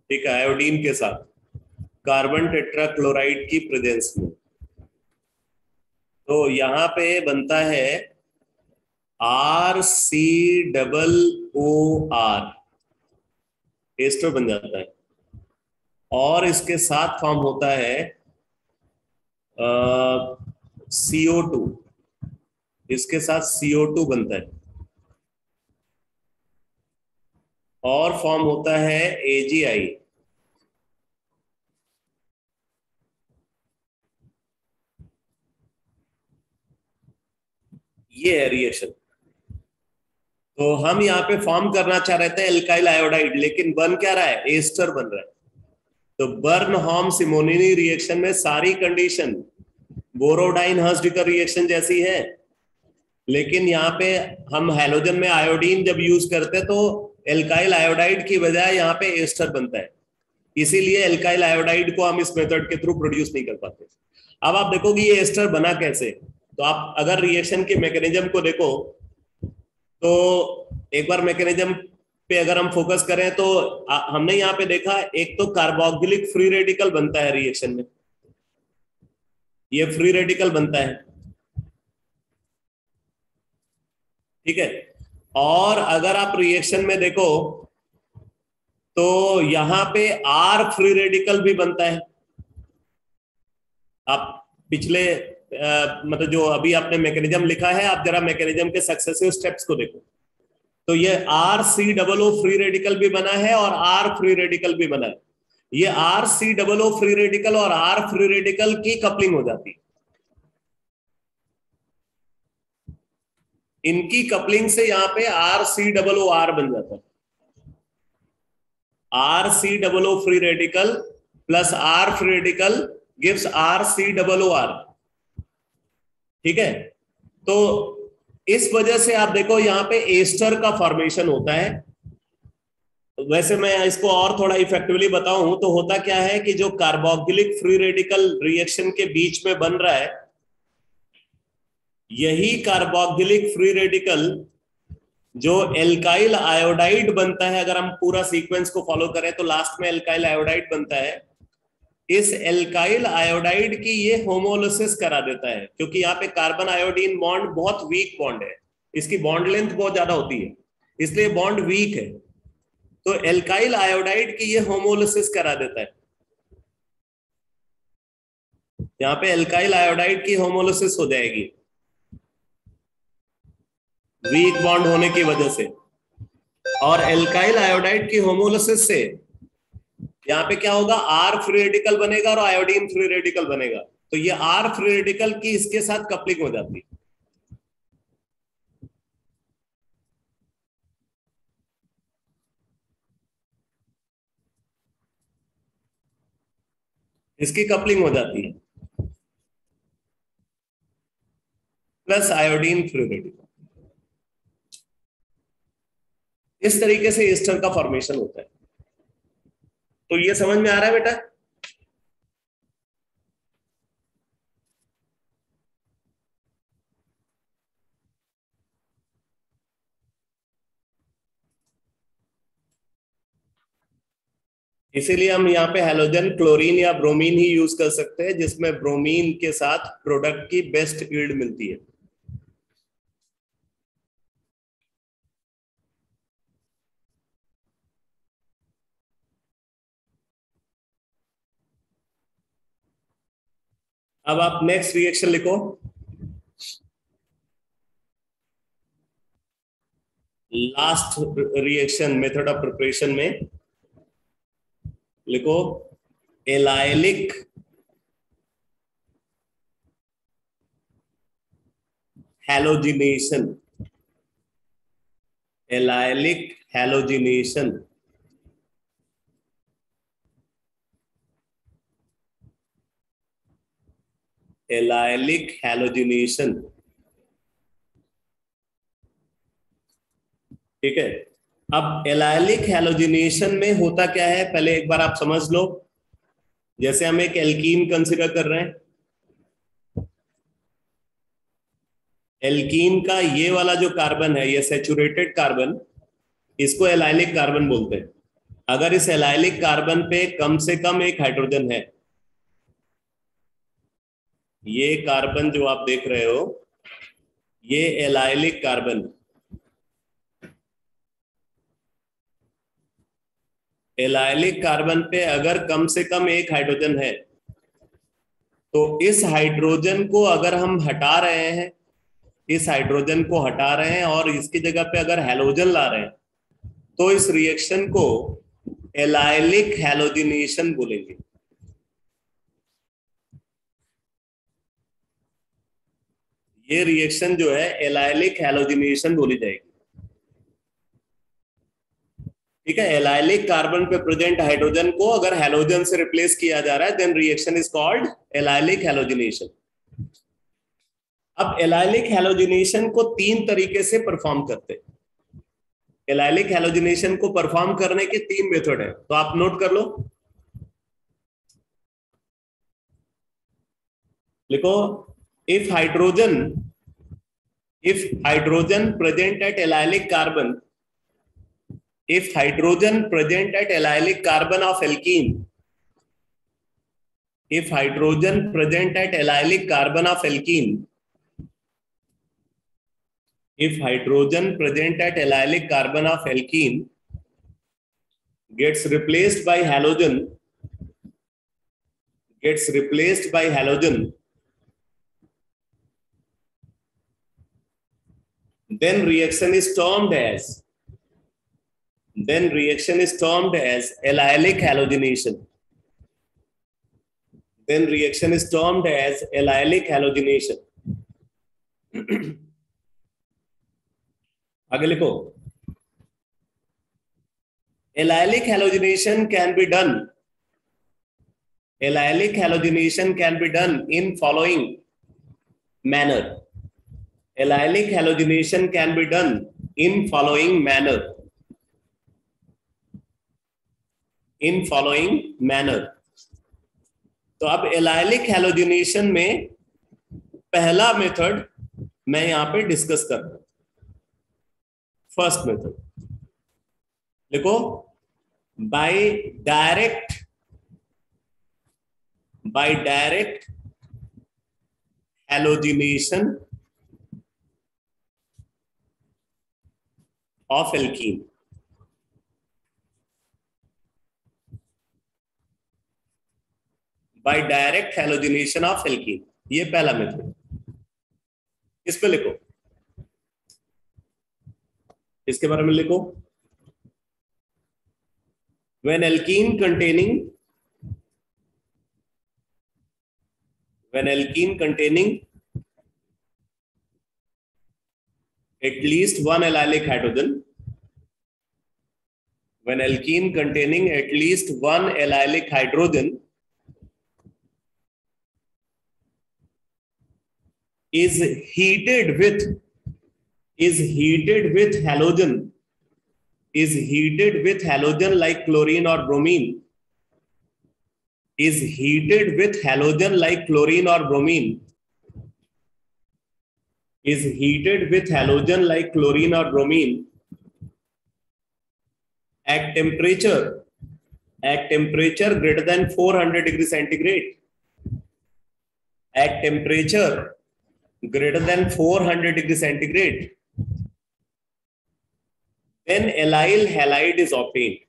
S2: ठीक है, आयोडीन के साथ कार्बन टेट्राक्लोराइड की प्रेजेंस में, तो यहां पे बनता है RCOOR, एस्टर बन जाता है, और इसके साथ फॉर्म होता है CO2, इसके साथ CO2 बनता है, और फॉर्म होता है AgI। ये है रिएक्शन। तो हम यहाँ पे फॉर्म करना चाह रहे थे एल्काइल आयोडाइड, लेकिन बन क्या रहा है, एस्टर बन रहा है। तो बर्नहॉम सिमोनिनी रिएक्शन में सारी कंडीशन बोरोडाइन हर्ट्ज-डिकर रिएक्शन जैसी है, लेकिन यहाँ पे हम हैलोजन में आयोडीन जब यूज करते हैं तो एल्काइल आयोडाइड की बजाय यहाँ पे एस्टर बनता है, इसीलिए एल्काइल आयोडाइड को हम इस मेथड के थ्रू प्रोड्यूस नहीं कर पाते। अब आप देखोगे ये एस्टर बना कैसे, तो आप अगर रिएक्शन के मैकेनिज्म को देखो तो एक बार मैकेनिज्म पे अगर हम फोकस करें तो हमने यहाँ पे देखा एक तो कार्बोक्सिलिक फ्री रेडिकल बनता है रिएक्शन में, ये फ्री रेडिकल बनता है, ठीक है। और अगर आप रिएक्शन में देखो तो यहां पे आर फ्री रेडिकल भी बनता है। आप पिछले मतलब जो अभी आपने मैकेनिज्म लिखा है, आप जरा मैकेनिज्म के सक्सेसिव स्टेप्स को देखो, तो ये R C double O free radical भी बना है और आर फ्री रेडिकल भी बना है। ये R C double O free radical और आर फ्री रेडिकल की कपलिंग हो जाती है, इनकी कपलिंग से यहां पे R C double O R बन जाता है। R C double O free radical plus R free radical gives R C double O R, ठीक है। तो इस वजह से आप देखो यहां पे एस्टर का फॉर्मेशन होता है। वैसे मैं इसको और थोड़ा इफेक्टिवली बताऊं तो होता क्या है कि जो कार्बोक्सिलिक फ्री रेडिकल रिएक्शन के बीच में बन रहा है, यही कार्बोक्सिलिक फ्री रेडिकल जो एल्काइल आयोडाइड बनता है, अगर हम पूरा सीक्वेंस को फॉलो करें तो लास्ट में एल्काइल आयोडाइड बनता है। इस एल्काइल आयोडाइड की ये होमोलिसिस करा देता है, क्योंकि यहाँ पे कार्बन आयोडीन बॉन्ड बहुत वीक बॉन्ड है, इसकी बॉन्ड लेंथ बहुत ज्यादा होती है, इसलिए बॉन्ड वीक है। तो एल्काइल आयोडाइड की ये होमोलिसिस करा देता है, यहाँ पे एल्काइल आयोडाइड की होमोलिसिस हो जाएगी वीक बॉन्ड होने की वजह से। और एल्काइल आयोडाइड की होमोलिसिस से यहाँ पे क्या होगा, आर फ्री रेडिकल बनेगा और आयोडीन फ्री रेडिकल बनेगा, तो ये आर फ्री रेडिकल की इसके साथ कपलिंग हो जाती है। इसकी कपलिंग हो जाती है प्लस आयोडीन फ्री रेडिकल, इस तरीके से एस्टर का फॉर्मेशन होता है। तो ये समझ में आ रहा है बेटा? इसीलिए हम यहाँ पे हैलोजन क्लोरीन या ब्रोमीन ही यूज कर सकते हैं, जिसमें ब्रोमीन के साथ प्रोडक्ट की बेस्ट यील्ड मिलती है। अब आप नेक्स्ट रिएक्शन लिखो, last reaction method of preparation में लिखो allylic halogenation, allylic halogenation. Allylic halogenation, ठीक है। अब एलाइलिक हैलोजिनेशन में होता क्या है, पहले एक बार आप समझ लो। जैसे हम एक एल्कीन कंसिडर कर रहे हैं, एल्कीन का ये वाला जो कार्बन है, ये सैचुरेटेड कार्बन, इसको एलाइलिक कार्बन बोलते हैं। अगर इस एलाइलिक कार्बन पे कम से कम एक हाइड्रोजन है, ये कार्बन जो आप देख रहे हो ये एलाइलिक कार्बन, एलाइलिक कार्बन पे अगर कम से कम एक हाइड्रोजन है, तो इस हाइड्रोजन को अगर हम हटा रहे हैं, इस हाइड्रोजन को हटा रहे हैं और इसकी जगह पे अगर हैलोजन ला रहे हैं, तो इस रिएक्शन को एलाइलिक हैलोजिनेशन बोलेंगे। ये रिएक्शन जो है एलाइलिक हैलोजिनेशन बोली जाएगी। ठीक है, एलाइलिक कार्बन पे प्रेजेंट हाइड्रोजन को अगर हैलोजन से रिप्लेस किया जा रहा है then reaction is called allylic halogenation. अब एलाइलिक हैलोजिनेशन को 3 तरीके से परफॉर्म करते हैं। एलाइलिक हैलोजिनेशन को परफॉर्म करने के 3 मेथड है, तो आप नोट कर लो, लिखो। If hydrogen present at allylic carbon, if hydrogen present at allylic carbon of alkene, if hydrogen present at allylic carbon of alkene, if hydrogen present at allylic carbon of alkene gets replaced by halogen, then reaction is termed as allylic halogenation. Then reaction is termed as allylic halogenation. आगे लिखो, allylic halogenation can be done. Allylic halogenation can be done in following manner. Allylic halogenation can be done in following manner. In following manner. तो अब allylic halogenation में पहला method मैं यहां पे discuss कर रहा हूं। फर्स्ट मेथड देखो, by direct halogenation of alkene. By direct halogenation of alkene, ये पहला मेथड। इस पे लिखो, इसके बारे में लिखो। when alkene containing at least one allylic hydrogen, when alkene containing at least one allylic hydrogen is heated with halogen like chlorine or bromine, is heated with halogen like chlorine or bromine, is heated with halogen like chlorine or bromine at temperature greater than 400 degrees centigrade, at temperature greater than 400 degrees centigrade, then allyl halide is obtained.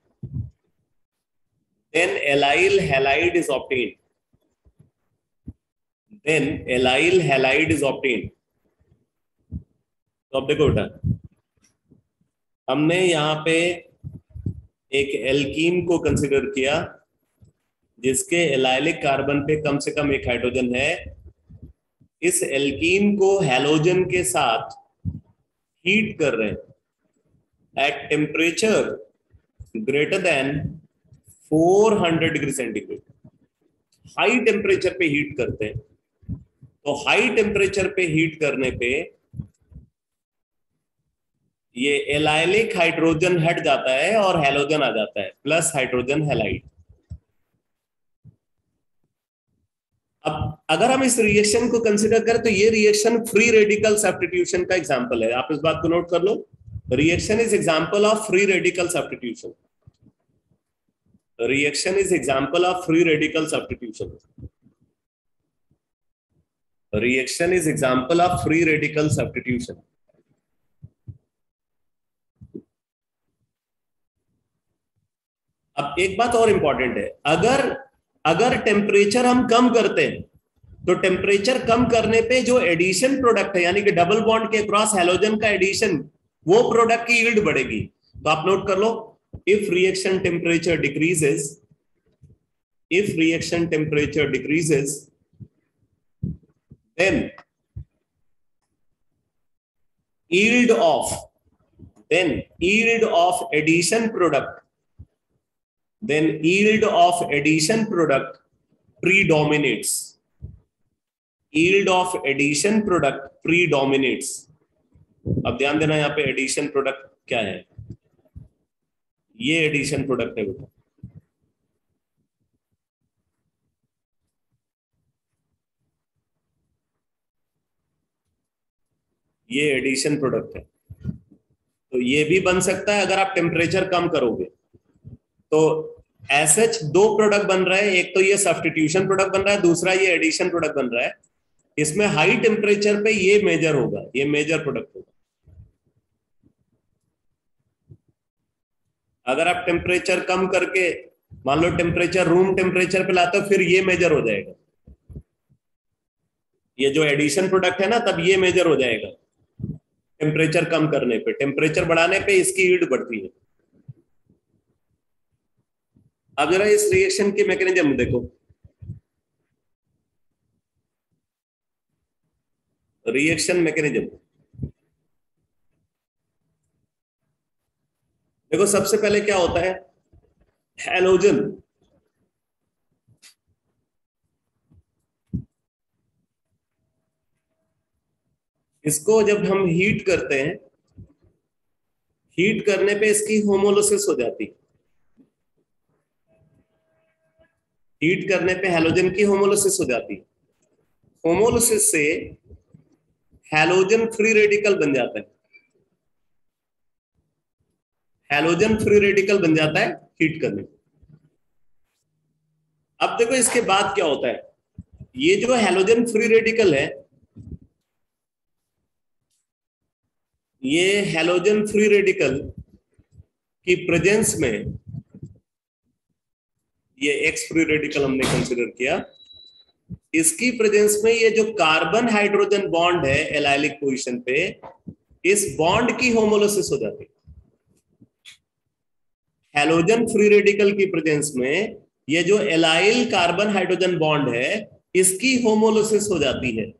S2: Then allyl halide is obtained. तो अब देखो बेटा, हमने यहाँ पे एक alkene को consider किया जिसके एलाइलिक कार्बन पे कम से कम एक हाइड्रोजन है। इस एल्कीन को हैलोजन के साथ हीट कर रहे हैं at temperature greater than 400 degree centigrade. High temperature पे हीट करते हैं, तो हाई टेम्परेचर पे हीट करने पे ये एलाइलिक हाइड्रोजन हट जाता है और हैलोजन आ जाता है प्लस हाइड्रोजन हैलाइड। अब अगर हम इस रिएक्शन को कंसीडर करें तो ये रिएक्शन फ्री रेडिकल सब्स्टिट्यूशन का एग्जांपल है। आप इस बात को नोट कर लो, reaction is example of free radical substitution. Reaction is example of free radical substitution. Reaction is example of free radical substitution. अब एक बात और इंपॉर्टेंट है, अगर टेम्परेचर हम कम करते हैं तो टेम्परेचर कम करने पे जो एडिशन प्रोडक्ट है यानी कि डबल बॉन्ड के क्रॉस हैलोजन का एडिशन, वो प्रोडक्ट की यील्ड बढ़ेगी। तो आप नोट कर लो, if reaction temperature decreases then yield of addition product then yield of addition product predominates. Yield of addition product predominates. अब ध्यान देना यहाँ पे एडिशन प्रोडक्ट क्या है, ये एडिशन प्रोडक्ट है बेटा, ये एडिशन प्रोडक्ट है। तो ये भी बन सकता है अगर आप टेम्परेचर कम करोगे। तो एसएच दो प्रोडक्ट बन रहा है, एक तो ये सब्स्टिट्यूशन प्रोडक्ट बन रहा है, दूसरा ये एडिशन प्रोडक्ट बन रहा है। इसमें हाई टेम्परेचर पे ये मेजर होगा, ये मेजर प्रोडक्ट होगा। अगर आप टेम्परेचर कम करके मान लो टेम्परेचर रूम टेम्परेचर पे लाते हो, फिर ये मेजर हो जाएगा, ये जो एडिशन प्रोडक्ट है ना, तब ये मेजर हो जाएगा टेम्परेचर कम करने पे। टेम्परेचर बढ़ाने पे इसकी यील्ड बढ़ती है। अब जरा इस रिएक्शन की मैकेनिज्म देखो, रिएक्शन मैकेनिज्म देखो। सबसे पहले क्या होता है, हैलोजन इसको जब हम हीट करते हैं, हीट करने पे इसकी होमोलिसिस हो जाती है। हीट करने पे हैलोजन की होमोलिसिस हो जाती है। होमोलिसिस से हैलोजन फ्री रेडिकल बन जाता है, हैलोजन फ्री रेडिकल बन जाता है हीट करने पे। अब देखो इसके बाद क्या होता है, ये जो हैलोजन फ्री रेडिकल है, ये हैलोजन फ्री रेडिकल की प्रेजेंस में, ये एक्स फ्री रेडिकल हमने कंसीडर किया, इसकी प्रेजेंस में ये जो कार्बन हाइड्रोजन बॉन्ड है एलाइलिक पोजीशन पे, इस बॉन्ड की होमोलिसिस हो जाती है। हैलोजन फ्री रेडिकल की प्रेजेंस में ये जो एलाइल कार्बन हाइड्रोजन बॉन्ड है, इसकी होमोलिसिस हो जाती है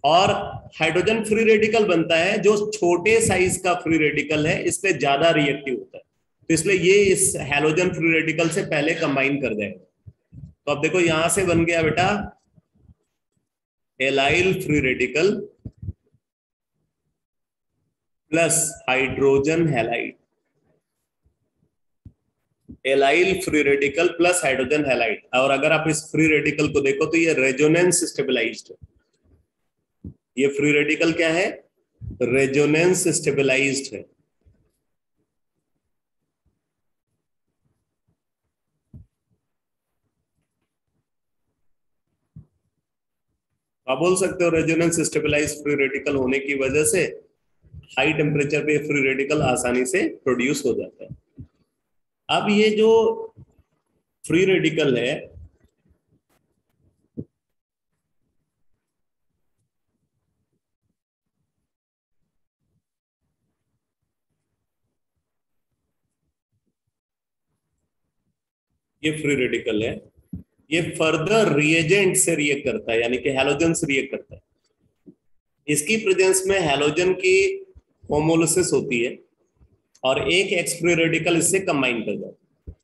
S2: और हाइड्रोजन फ्री रेडिकल बनता है जो छोटे साइज का फ्री रेडिकल है, इस पे ज्यादा रिएक्टिव होता है। तो इसलिए ये इस हैलोजन फ्री रेडिकल से पहले कंबाइन कर जाएगा। तो अब देखो यहां से बन गया बेटा allyl free radical plus hydrogen halide, allyl free radical plus hydrogen halide. और अगर आप इस फ्री रेडिकल को देखो तो ये रेजोनेंस स्टेबलाइज्ड है। ये फ्री रेडिकल क्या है, रेजोनेंस स्टेबलाइज्ड है। आप बोल सकते हो रेजोनेंस स्टेबलाइज्ड फ्री रेडिकल होने की वजह से हाई टेम्परेचर पे फ्री रेडिकल आसानी से प्रोड्यूस हो जाता है। अब ये जो फ्री रेडिकल है, ये फ्री रेडिकल है, ये फर्दर रिएजेंट से रिएक्ट करता है, यानी कि हैलोजन से रिएक्ट करता है। इसकी प्रेजेंस में हैलोजन की होमोलिसिस होती है और एक एक्स फ्री रेडिकल इससे कंबाइन कर जाता है।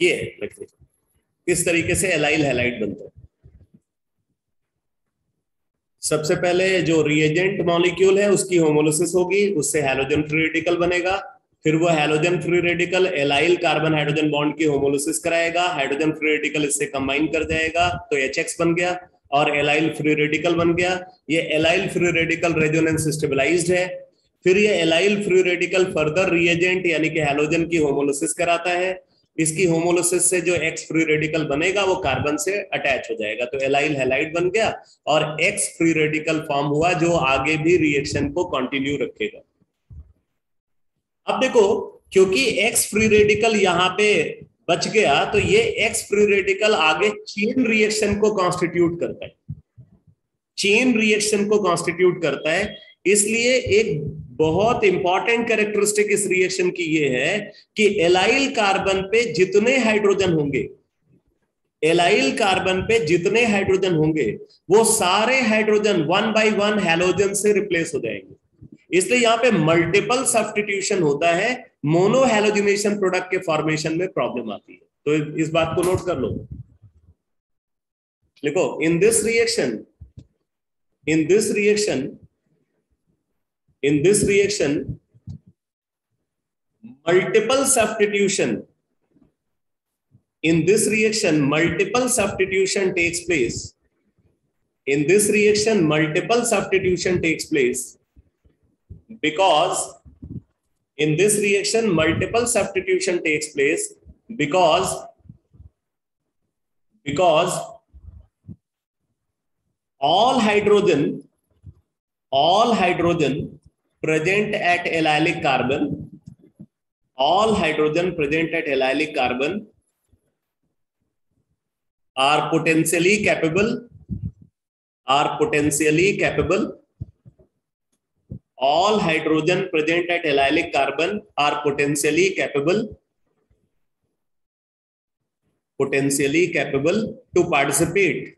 S2: ये इस तरीके से एलाइल हैलाइड बनता है। सबसे पहले जो रिएजेंट मॉलिक्यूल है उसकी होमोलिसिस होगी, उससे हैलोजन फ्री रेडिकल बनेगा, फिर वो halogen free radical allyl carbon hydrogen bond की होमोलिसिस कराएगा, हाइड्रोजन फ्री रेडिकल इससे कंबाइन कर जाएगा तो HX बन गया और एलाइल फ्री रेडिकल बन गया। ये allyl free radical resonance stabilized है। फिर ये allyl free radical further reagent यानी कि हैलोजन की होमोलिसिस कराता है। इसकी होमोलिसिस से जो एक्स फ्री रेडिकल बनेगा वो कार्बन से अटैच हो जाएगा, तो एलाइल हैलाइड बन गया और एक्स फ्री रेडिकल फॉर्म हुआ जो आगे भी रिएक्शन को कंटिन्यू रखेगा। अब देखो क्योंकि एक्स फ्री रेडिकल यहाँ पे बच गया, तो ये एक्स फ्री रेडिकल आगे चेन रिएक्शन को कॉन्स्टिट्यूट करता है, चेन रिएक्शन को कॉन्स्टिट्यूट करता है। इसलिए एक बहुत इंपॉर्टेंट कैरेक्टरिस्टिक इस रिएक्शन की ये है कि एलाइल कार्बन पे जितने हाइड्रोजन होंगे, एलाइल कार्बन पे जितने हाइड्रोजन होंगे वो सारे हाइड्रोजन 1 बाय 1 हैलोजन से रिप्लेस हो जाएंगे, इसलिए यहां पे मल्टीपल सब्स्टिट्यूशन होता है, मोनो हैलोजिनेशन प्रोडक्ट के फॉर्मेशन में प्रॉब्लम आती है। तो इस बात को नोट कर लो, लिखो in this reaction, in this reaction, in this reaction multiple substitution, in this reaction multiple substitution takes place, in this reaction multiple substitution takes place because, in this reaction multiple substitution takes place because all hydrogen present at allylic carbon, all hydrogen present at allylic carbon are potentially capable, all hydrogen present at allylic carbon are potentially capable to participate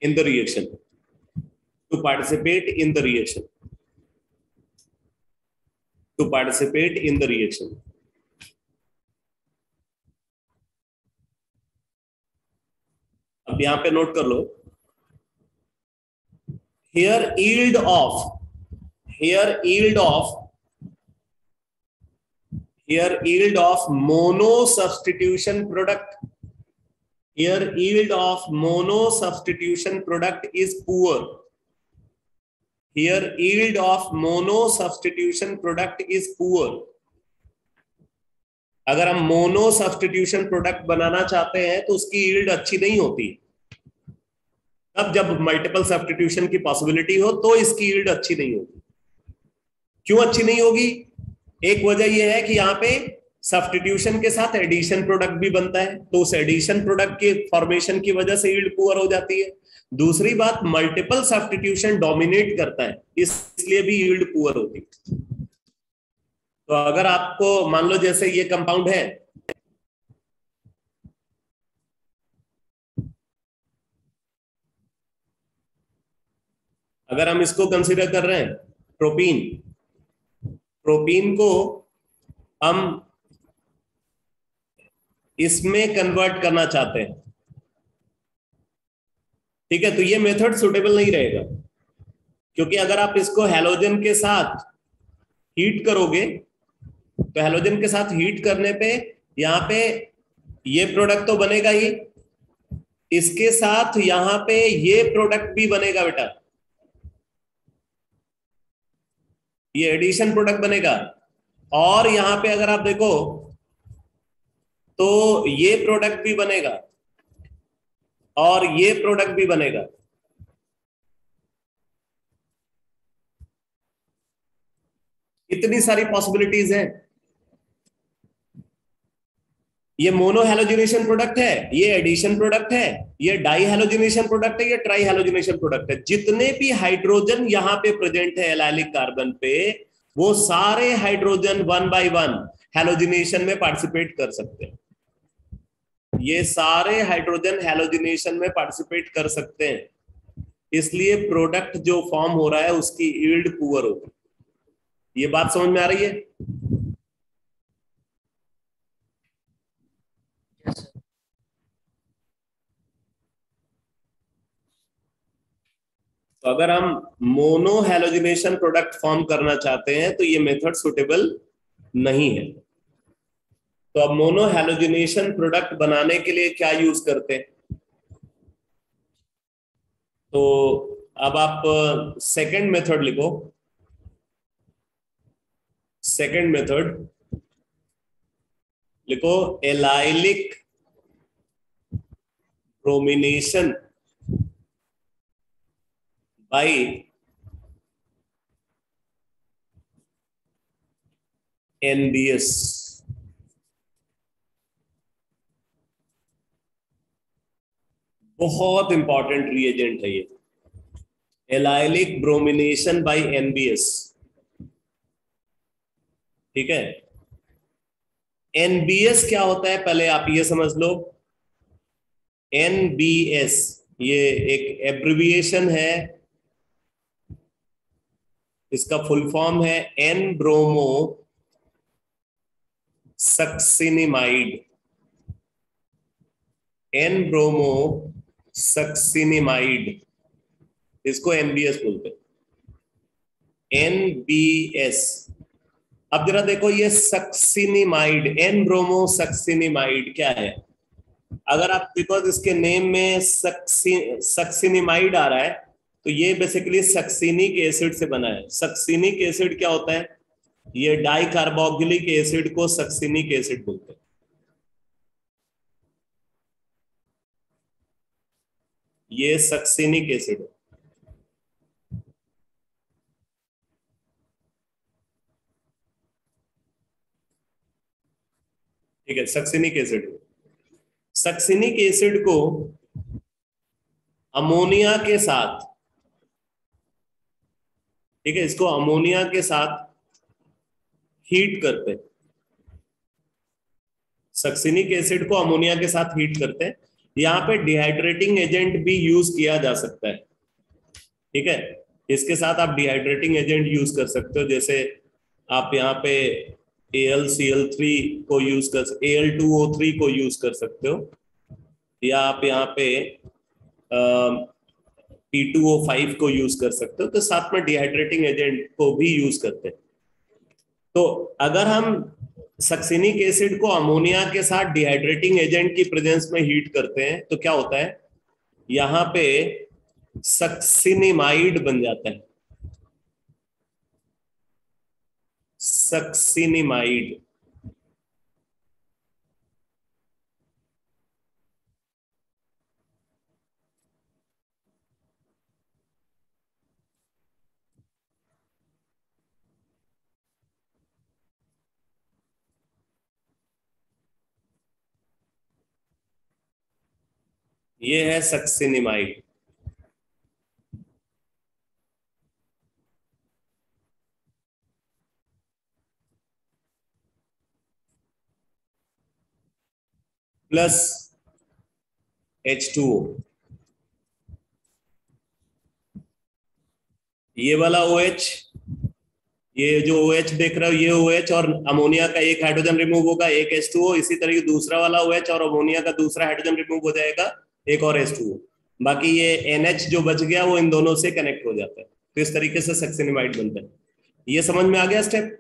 S2: in the reaction, to participate in the reaction. अब यहां पे note कर लो, here yield of mono substitution product, here yield of mono substitution product is poor, here yield of mono substitution product is poor. अगर हम mono substitution product बनाना चाहते हैं तो उसकी यील्ड अच्छी नहीं होती, तब जब मल्टीपल सब्स्टिट्यूशन की पॉसिबिलिटी हो तो इसकी यील्ड अच्छी नहीं होगी। क्यों अच्छी नहीं होगी? एक वजह यह है कि यहाँ पे सब्स्टिट्यूशन के साथ एडिशन प्रोडक्ट भी बनता है, तो उस एडिशन प्रोडक्ट के फॉर्मेशन की वजह से यील्ड पुअर हो जाती है। दूसरी बात, मल्टीपल सब्स्टिट्यूशन डोमिनेट करता है, इसलिए भी यील्ड पुअर होती है। तो अगर आपको मान लो जैसे ये कंपाउंड है, अगर हम इसको कंसीडर कर रहे हैं प्रोपीन को हम इसमें कन्वर्ट करना चाहते हैं, ठीक है, तो ये मेथड सुटेबल नहीं रहेगा, क्योंकि अगर आप इसको हैलोजन के साथ हीट करोगे तो हैलोजन के साथ हीट करने पे यहां पे ये प्रोडक्ट तो बनेगा ही, इसके साथ यहां पे ये प्रोडक्ट भी बनेगा बेटा, ये एडिशन प्रोडक्ट बनेगा। और यहां पे अगर आप देखो तो ये प्रोडक्ट भी बनेगा और ये प्रोडक्ट भी बनेगा। इतनी सारी पॉसिबिलिटीज हैं। ये मोनो हैलोजिनेशन प्रोडक्ट है, ये एडिशन प्रोडक्ट है, ये डाई हैलोजिनेशन प्रोडक्ट है, ये ट्राई हैलोजिनेशन प्रोडक्ट है। जितने भी हाइड्रोजन यहां पे प्रेजेंट है एलाइलिक कार्बन पे, वो सारे हाइड्रोजन 1 बाय 1 हैलोजिनेशन में पार्टिसिपेट कर सकते हैं। ये सारे हाइड्रोजन हैलोजिनेशन में पार्टिसिपेट कर सकते हैं, इसलिए प्रोडक्ट जो फॉर्म हो रहा है उसकी यील्ड पुअर होगी। ये बात समझ में आ रही है? तो अगर हम मोनो हैलोजिनेशन प्रोडक्ट फॉर्म करना चाहते हैं तो ये मेथड सुटेबल नहीं है। तो अब मोनो हैलोजिनेशन प्रोडक्ट बनाने के लिए क्या यूज करते हैं? तो अब आप सेकंड मेथड लिखो, सेकंड मेथड लिखो, एलाइलिक ब्रोमिनेशन बाय NBS। बहुत इंपॉर्टेंट रिएजेंट है ये, एलाइलिक ब्रोमिनेशन बाय NBS, ठीक है। NBS क्या होता है पहले आप ये समझ लो। NBS ये एक एब्रिविएशन है, इसका फुल फॉर्म है N bromo succinimide. N bromo succinimide, इसको NBS बोलते हैं, NBS। अब जरा देखो ये सक्सिनिमाइड, एन ब्रोमो सक्सिनिमाइड क्या है? अगर आप बिकॉज इसके नेम में सक्सिनिमाइड आ रहा है, तो ये बेसिकली सक्सिनिक एसिड से बना है। सक्सिनिक एसिड क्या होता है? ये डाइकार्बोक्सिलिक एसिड को सक्सिनिक एसिड बोलते हैं। ये सक्सिनिक एसिड है, ठीक है, सक्सिनिक एसिड। सक्सिनिक एसिड को अमोनिया के साथ, ठीक है, इसको अमोनिया के साथ हीट करते हैं। सक्सिनिक एसिड को अमोनिया के साथ हीट करते हैं। यहाँ पे डिहाइड्रेटिंग एजेंट भी यूज किया जा सकता है, ठीक है। इसके साथ आप डिहाइड्रेटिंग एजेंट यूज कर सकते हो, जैसे आप यहाँ पे AlCl3 को यूज कर, Al2O3 को यूज कर सकते हो, या आप यहाँ पे P2O5 को यूज कर सकते हो। तो साथ में डिहाइड्रेटिंग एजेंट को भी यूज करते हैं। तो अगर हम सक्सिनिक एसिड को अमोनिया के साथ डिहाइड्रेटिंग एजेंट की प्रेजेंस में हीट करते हैं तो क्या होता है? यहाँ पे सक्सिनिमाइड बन जाता है, सक्सिनिमाइड। ये है सक्सिनिमाइड। प्लस H2O, ये वाला OH, ये जो OH देख रहे हो ये OH और अमोनिया का एक हाइड्रोजन रिमूव होगा, एक H2O। इसी तरीके दूसरा वाला OH और अमोनिया का दूसरा हाइड्रोजन रिमूव हो जाएगा, एक और H2O। बाकी ये NH जो बच गया वो इन दोनों से कनेक्ट हो जाता है। तो इस तरीके से सक्सिनिमाइड बनता है। ये समझ में आ गया स्टेप?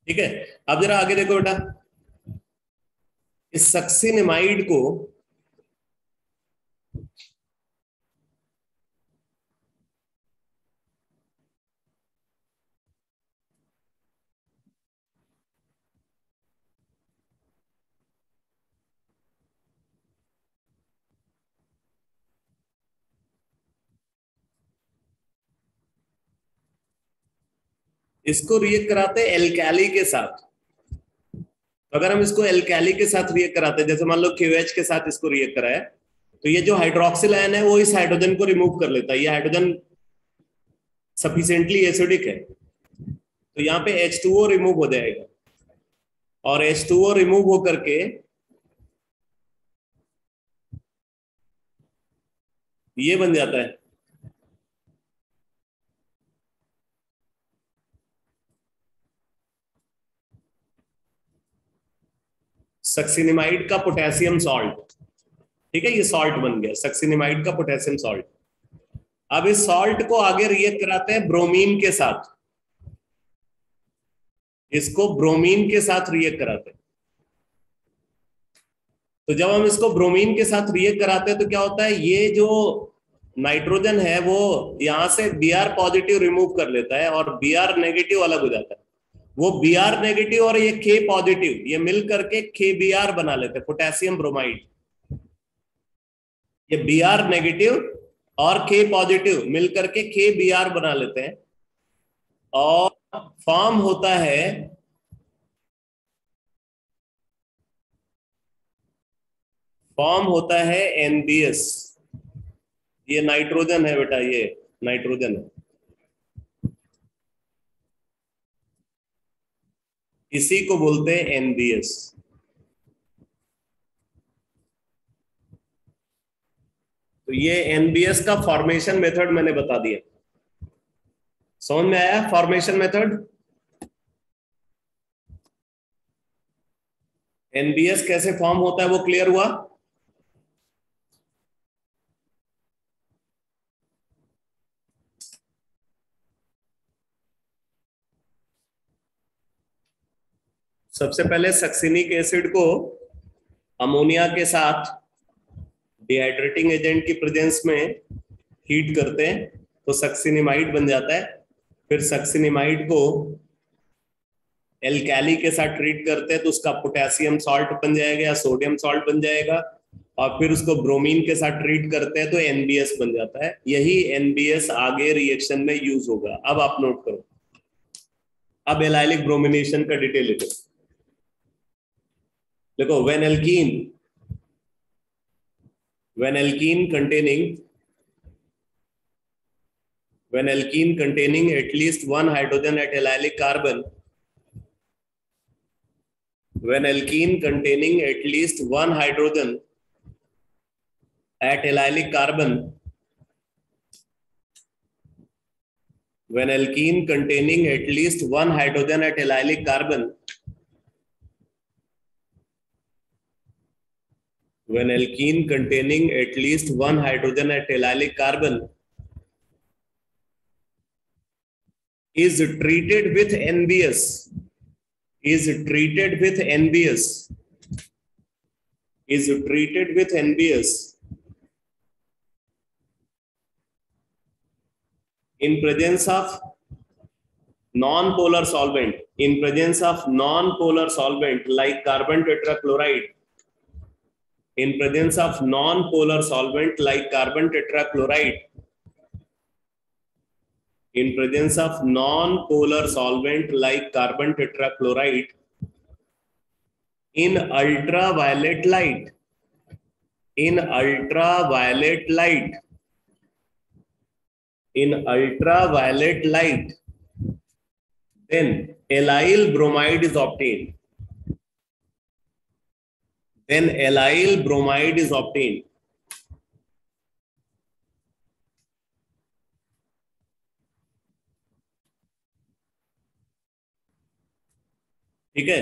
S2: ठीक है, अब जरा आगे देखो बेटा, इस सक्सिनिमाइड को इसको रिएक्ट कराते हैं एल्कैली के साथ। तो अगर हम इसको एल्कैली के साथ रिएक्ट कराते हैं, जैसे मान लो QH के साथ इसको रिएक्ट कराया, तो ये जो हाइड्रोक्सिल आयन है वो इस हाइड्रोजन को रिमूव कर लेता है। ये हाइड्रोजन सफिशिएंटली एसिडिक है, तो यहाँ पे H2O रिमूव हो जाएगा, और H2O रिमूव होकर के ये बन जाता है सक्सिनिमाइड का पोटेशियम सॉल्ट। ठीक है, ये सॉल्ट बन गया सक्सिनिमाइड का पोटेशियम सॉल्ट। अब इस सॉल्ट को आगे रिएक्ट कराते हैं ब्रोमीन के साथ, इसको ब्रोमीन के साथ रिएक्ट कराते हैं। तो जब हम इसको ब्रोमीन के साथ रिएक्ट कराते हैं तो क्या होता है, ये जो नाइट्रोजन है वो यहां से Br पॉजिटिव रिमूव कर लेता है और Br नेगेटिव अलग हो जाता है। वो Br नेगेटिव और ये K पॉजिटिव ये मिल करके KBr बना लेते हैं, पोटेशियम ब्रोमाइड। ये Br नेगेटिव और K पॉजिटिव मिल करके KBr बना लेते हैं, और फॉर्म होता फॉर्म होता है NBS। ये नाइट्रोजन है बेटा, ये नाइट्रोजन है, इसी को बोलते हैं NBS। तो ये NBS का फॉर्मेशन मेथड मैंने बता दिया। समझ में आया फॉर्मेशन मेथड? NBS कैसे फॉर्म होता है वो क्लियर हुआ? सबसे पहले सक्सिनिक एसिड को अमोनिया के साथ डिहाइड्रेटिंग एजेंट की प्रेजेंस में हीट करते हैं तो सक्सिनिमाइड बन जाता है। फिर सक्सिनिमाइड को एल्कैली के साथ ट्रीट करते हैं तो उसका पोटेशियम सॉल्ट बन जाएगा या सोडियम सॉल्ट बन जाएगा। और फिर उसको ब्रोमीन के साथ ट्रीट करते हैं तो NBS बन जाता है। यही NBS आगे रिएक्शन में यूज होगा। अब आप नोट करो, अब एलाइलिक ब्रोमिनेशन का डिटेल लिखो। देखो, when alkene containing at least one hydrogen at allylic carbon, when alkene containing at least one hydrogen at allylic carbon, when alkene containing at least one hydrogen at allylic carbon, when alkene containing at least one hydrogen at allylic carbon is treated with NBS, is treated with NBS, is treated with NBS in presence of non-polar solvent, in presence of non-polar solvent like carbon tetrachloride, in presence of non-polar solvent like carbon tetrachloride, in presence of non-polar solvent like carbon tetrachloride, in ultraviolet light, in ultraviolet light, in ultraviolet light, then allyl bromide is obtained. Then allyl bromide is obtained. ठीक है,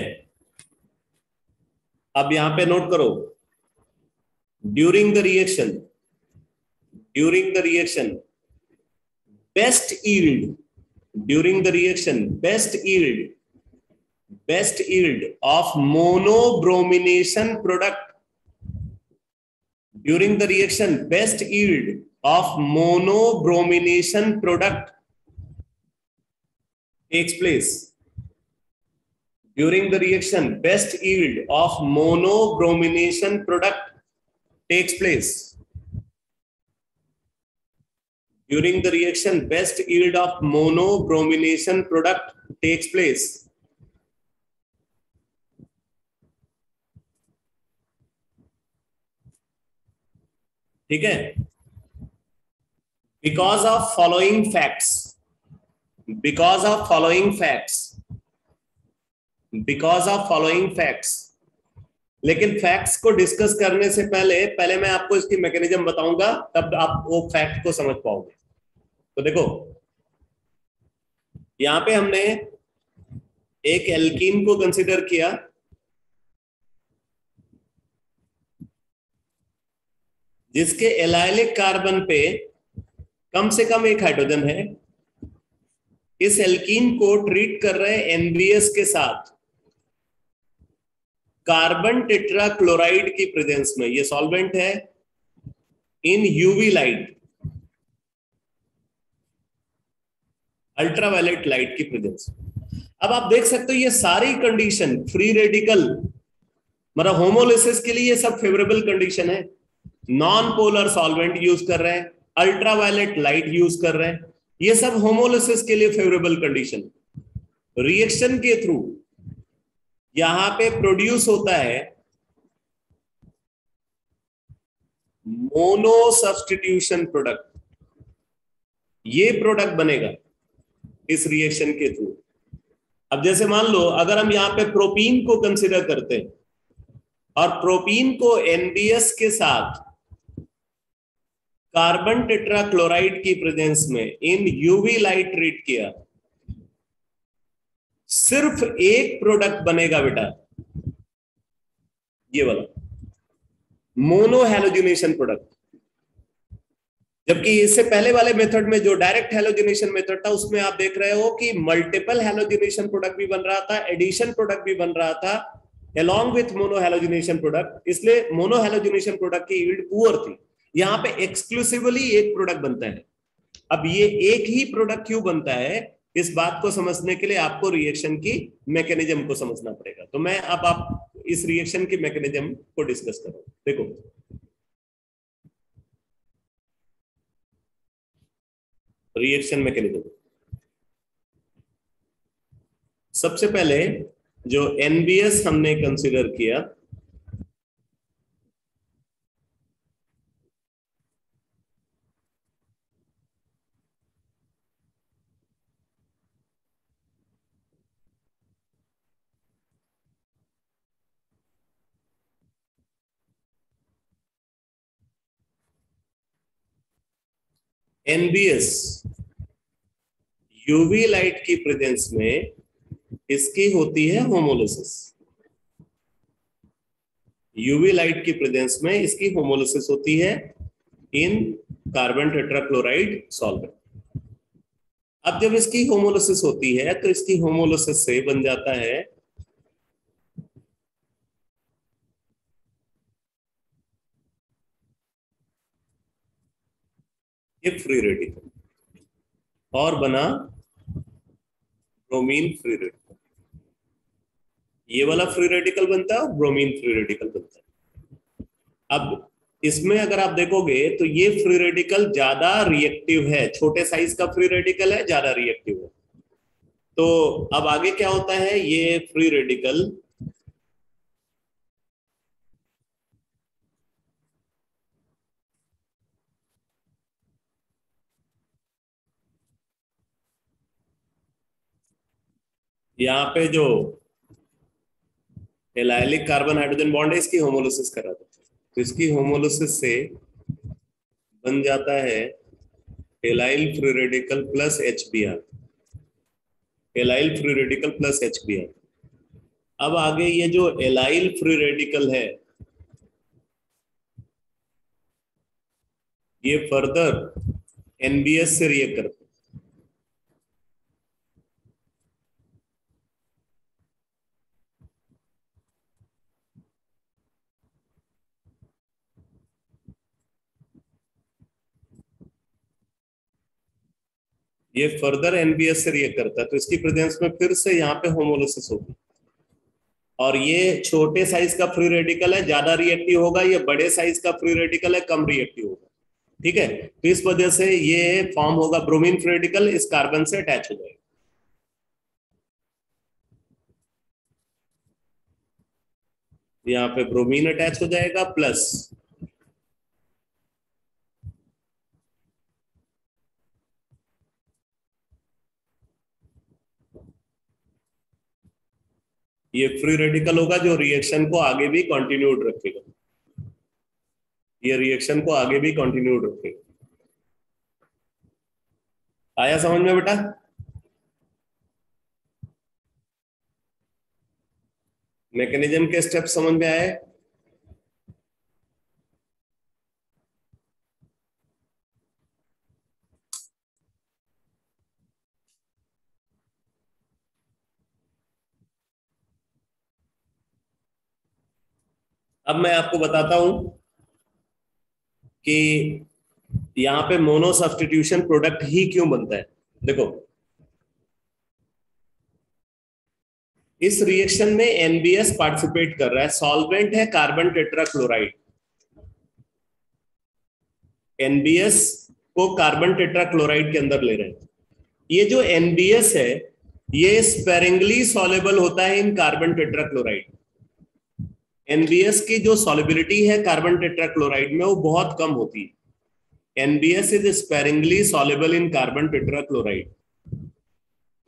S2: अब यहां पे note करो, during the reaction, during the reaction best yield, during the reaction best yield of monobromination product, during the reaction best yield of monobromination product takes place. During the reaction best yield of monobromination product takes place. During the reaction best yield of monobromination product takes place. ठीक है, because of following facts, because of following facts, because of following facts, लेकिन facts को discuss करने से पहले मैं आपको इसकी मैकेनिज्म बताऊंगा, तब आप वो फैक्ट को समझ पाओगे। तो देखो, यहां पे हमने एक एल्कीन को कंसीडर किया, जिसके एलाइलिक कार्बन पे कम से कम एक हाइड्रोजन है। इस एल्कीन को ट्रीट कर रहे हैं NBS के साथ कार्बन टेट्राक्लोराइड की प्रेजेंस में। ये सॉल्वेंट है इन यूवी लाइट, अल्ट्रावायलेट लाइट की प्रेजेंस। अब आप देख सकते हो ये सारी कंडीशन फ्री रेडिकल, मतलब होमोलिसिस के लिए ये सब फेवरेबल कंडीशन है। नॉन पोलर सॉल्वेंट यूज कर रहे हैं, अल्ट्रावायलेट लाइट यूज कर रहे हैं, ये सब होमोलिसिस के लिए फेवरेबल कंडीशन। रिएक्शन के थ्रू यहां पे प्रोड्यूस होता है मोनो सब्स्टिट्यूशन प्रोडक्ट, ये प्रोडक्ट बनेगा इस रिएक्शन के थ्रू। अब जैसे मान लो अगर हम यहां पे प्रोपीन को कंसिडर करते हैं और प्रोपीन को एनबीएस के साथ कार्बन टेट्राक्लोराइड की प्रेजेंस में इन यूवी लाइट ट्रीट किया, सिर्फ एक प्रोडक्ट बनेगा बेटा, ये वाला मोनो हैलोजिनेशन प्रोडक्ट। जबकि इससे पहले वाले मेथड में जो डायरेक्ट हैलोजिनेशन मेथड था उसमें आप देख रहे हो कि मल्टीपल हैलोजिनेशन प्रोडक्ट भी बन रहा था, एडिशन प्रोडक्ट भी बन रहा था along with mono halogenation product, इसलिए मोनो हैलोजिनेशन प्रोडक्ट की यील्ड पुअर थी। यहां पे एक्सक्लूसिवली एक प्रोडक्ट बनता है। अब ये एक ही प्रोडक्ट क्यों बनता है, इस बात को समझने के लिए आपको रिएक्शन की मैकेनिज्म को समझना पड़ेगा। तो मैं अब आप इस रिएक्शन की मैकेनिज्म को डिस्कस करो। देखो रिएक्शन मैकेनिज्म, सबसे पहले जो एनबीएस हमने कंसीडर किया, एनबीएस यूवी लाइट की प्रेजेंस में इसकी होती है होमोलिसिस। यूवी लाइट की प्रेजेंस में इसकी होमोलिसिस होती है इन कार्बन टेट्राक्लोराइड सॉल्वेंट। अब जब इसकी होमोलिसिस होती है तो इसकी होमोलिसिस से बन जाता है ये फ्री रेडिकल, और बना ब्रोमीन फ्री रेडिकल। ये वाला फ्री रेडिकल बनता है और ब्रोमीन फ्री रेडिकल बनता है। अब इसमें अगर आप देखोगे तो ये फ्री रेडिकल ज्यादा रिएक्टिव है, छोटे साइज का फ्री रेडिकल है, ज्यादा रिएक्टिव है। तो अब आगे क्या होता है, ये फ्री रेडिकल यहाँ पे जो एलाइलिक कार्बन हाइड्रोजन बॉन्ड है इसकी होमोलिसिस करा था, तो इसकी होमोलिसिस से बन जाता है allyl free radical plus HBr, allyl free radical plus HBr। अब आगे ये जो एलाइल फ्री रेडिकल है ये फर्दर एनबीएस से रिएक्ट करता है। ये फर्दर एनबीएस से रिएक्ट करता है, तो इसकी प्रेजेंस में फिर से यहाँ पे होमोलिसिस होगी। और ये छोटे साइज का फ्री रेडिकल है, ज्यादा रिएक्टिव होगा, ये बड़े साइज का फ्री रेडिकल है, कम रिएक्टिव होगा। ठीक है, तो इस वजह से ये फॉर्म होगा ब्रोमीन फ्री रेडिकल, इस कार्बन से अटैच हो जाएगा। यहाँ पे ब्रोमीन अटैच हो जाएगा प्लस ये फ्री रेडिकल होगा जो रिएक्शन को आगे भी कंटिन्यूड रखेगा, ये रिएक्शन को आगे भी कंटिन्यूड रखेगा। आया समझ में बेटा? मैकेनिज्म के स्टेप समझ में आए? अब मैं आपको बताता हूं कि यहां पे मोनो सब्स्टिट्यूशन प्रोडक्ट ही क्यों बनता है। देखो इस रिएक्शन में एनबीएस पार्टिसिपेट कर रहा है, सॉल्वेंट है कार्बन टेट्राक्लोराइड, एनबीएस को कार्बन टेट्राक्लोराइड के अंदर ले रहे हैं। ये जो एनबीएस है ये स्पेरिंगली सॉल्युबल होता है इन कार्बन टेट्राक्लोराइड। एनबीएस की जो सॉलिबिलिटी है कार्बन टेट्राक्लोराइड में वो बहुत कम होती है। NBS is sparingly soluble in carbon tetrachloride.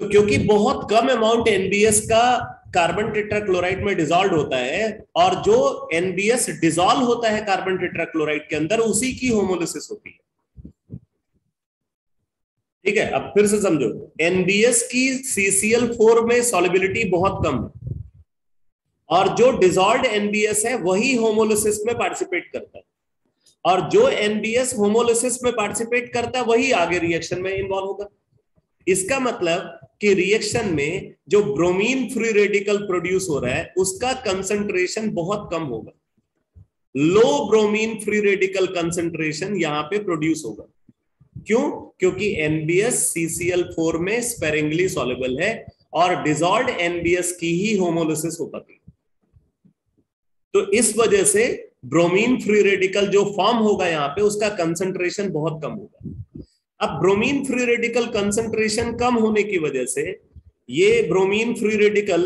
S2: तो क्योंकि बहुत कम अमाउंट एनबीएस का कार्बन टेट्राक्लोराइड में डिसॉल्व होता है, और जो एनबीएस डिसॉल्व होता है कार्बन टेट्राक्लोराइड के अंदर उसी की होमोलिसिस होती है। ठीक है, अब फिर से समझो, एनबीएस की CCl4 में सॉलिबिलिटी बहुत कम है, और जो डिसॉल्व्ड एनबीएस है वही होमोलिसिस में पार्टिसिपेट करता है, और जो एनबीएस होमोलिसिस में पार्टिसिपेट करता है वही आगे रिएक्शन में इन्वॉल्व होगा। इसका मतलब कि रिएक्शन में जो ब्रोमीन फ्री रेडिकल प्रोड्यूस हो रहा है उसका कंसंट्रेशन बहुत कम होगा, लो ब्रोमीन फ्री रेडिकल कंसंट्रेशन यहां पे प्रोड्यूस होगा। क्यों? क्योंकि एनबीएस CCl4 में स्पेरिंगली सॉल्युबल है, और डिसॉल्व्ड एनबीएस की ही होमोलिसिस हो पाती है। तो इस वजह से ब्रोमीन फ्री रेडिकल जो फॉर्म होगा यहां पे उसका कंसंट्रेशन बहुत कम होगा। अब ब्रोमीन फ्री रेडिकल कंसंट्रेशन कम होने की वजह से ये ब्रोमीन फ्री रेडिकल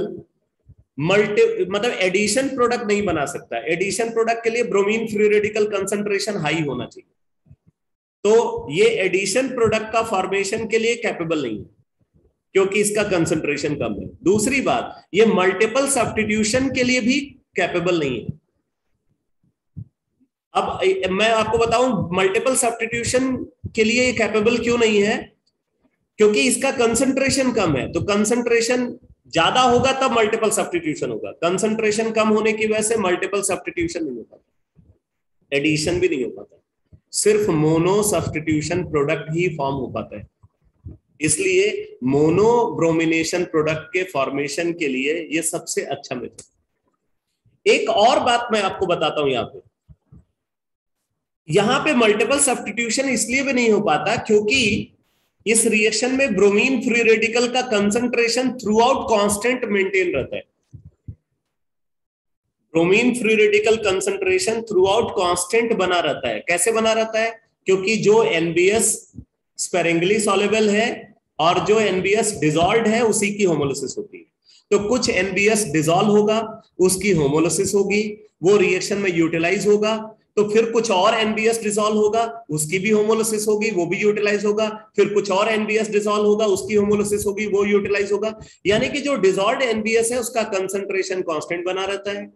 S2: मतलब एडिशन प्रोडक्ट नहीं बना सकता। एडिशन प्रोडक्ट के लिए bromine free radical concentration high होना चाहिए, तो ये एडिशन प्रोडक्ट का फॉर्मेशन के लिए कैपेबल नहीं है क्योंकि इसका कंसंट्रेशन कम है। दूसरी बात, ये मल्टीपल सब्स्टिट्यूशन के लिए भी कैपेबल नहीं है। अब मैं आपको बताऊं मल्टीपल सब्स्टिट्यूशन के लिए ये कैपेबल क्यों नहीं है, क्योंकि इसका कंसंट्रेशन कम है। तो कंसंट्रेशन ज्यादा होगा तब मल्टीपल सब्स्टिट्यूशन होगा, कंसंट्रेशन कम होने की वजह से मल्टीपल सब्स्टिट्यूशन नहीं हो पाता, एडिशन भी नहीं हो पाता, सिर्फ मोनो सब्स्टिट्यूशन प्रोडक्ट ही फॉर्म हो पाता है। इसलिए मोनो ब्रोमिनेशन प्रोडक्ट के फॉर्मेशन के लिए ये सबसे अच्छा मेथड। एक और बात मैं आपको बताता हूं, यहां पे मल्टीपल सब्स्टिट्यूशन इसलिए भी नहीं हो पाता क्योंकि इस रिएक्शन में ब्रोमीन फ्री रेडिकल का concentration through out constant maintain रहता है। Bromine free radical concentration through out constant बना रहता है। कैसे बना रहता है? क्योंकि जो एनबीएस स्पेरिंगली सॉल्युबल है और जो एनबीएस डिसॉल्व्ड है उसी की होमोलिसिस होती है। तो कुछ एनबीएस डिसॉल्व होगा, उसकी होमोलिसिस होगी, वो रिएक्शन में यूटिलाइज होगा, तो फिर कुछ और एनबीएस डिसॉल्व होगा, उसकी भी होमोलिसिस होगी, वो भी यूटिलाइज होगा, फिर कुछ और एनबीएस डिसॉल्व होगा, उसकी होमोलिसिस होगी, वो यूटिलाइज होगा। यानी कि जो डिसॉल्व्ड एनबीएस है उसका कंसंट्रेशन कांस्टेंट बना रहता है,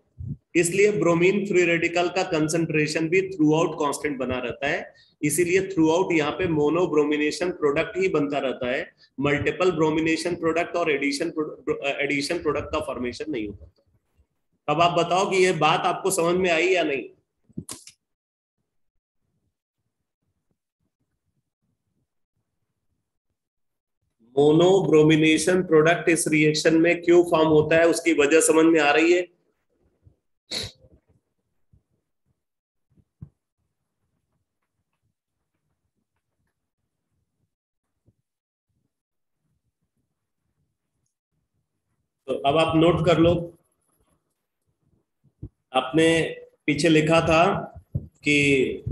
S2: इसलिए ब्रोमीन फ्री रेडिकल का कंसंट्रेशन भी थ्रू आउट कांस्टेंट बना रहता है। इसीलिए थ्रू आउट यहाँ पे मोनो ब्रोमिनेशन प्रोडक्ट ही बनता रहता है, मल्टीपल ब्रोमिनेशन प्रोडक्ट और एडिशन प्रोडक्ट का फॉर्मेशन नहीं हो पाता। अब आप बताओ कि ये बात आपको समझ में आई या नहीं? मोनो ब्रोमिनेशन प्रोडक्ट इस रिएक्शन में क्यों फॉर्म होता है उसकी वजह समझ में आ रही है? तो अब आप नोट कर लो, आपने पीछे लिखा था कि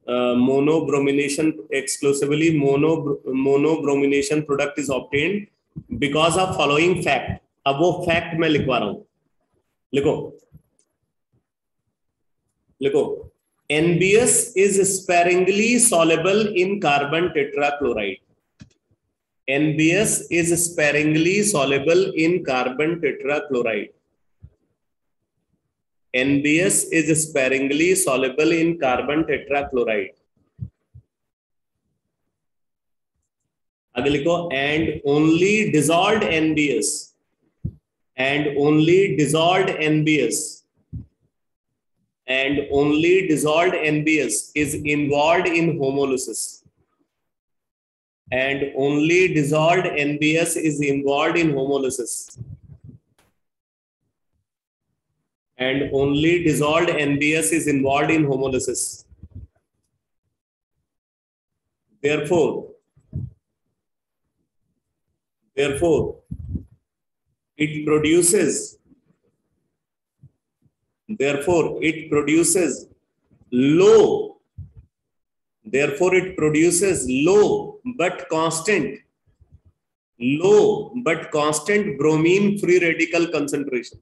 S2: mono bromination exclusively mono bromination product is obtained because of following fact. अब वो फैक्ट मैं लिखवा रहा हूं, लिखो लिखो। NBS is sparingly soluble in carbon tetrachloride. NBS is sparingly soluble in carbon tetrachloride. NBS is sparingly soluble in carbon tetrachloride. आगे लिखो, and only dissolved NBS and only dissolved NBS and only dissolved NBS is involved in homolysis. And only dissolved NBS is involved in homolysis. And only dissolved NBS is involved in homolysis. Therefore, it produces low but constant bromine free radical concentration.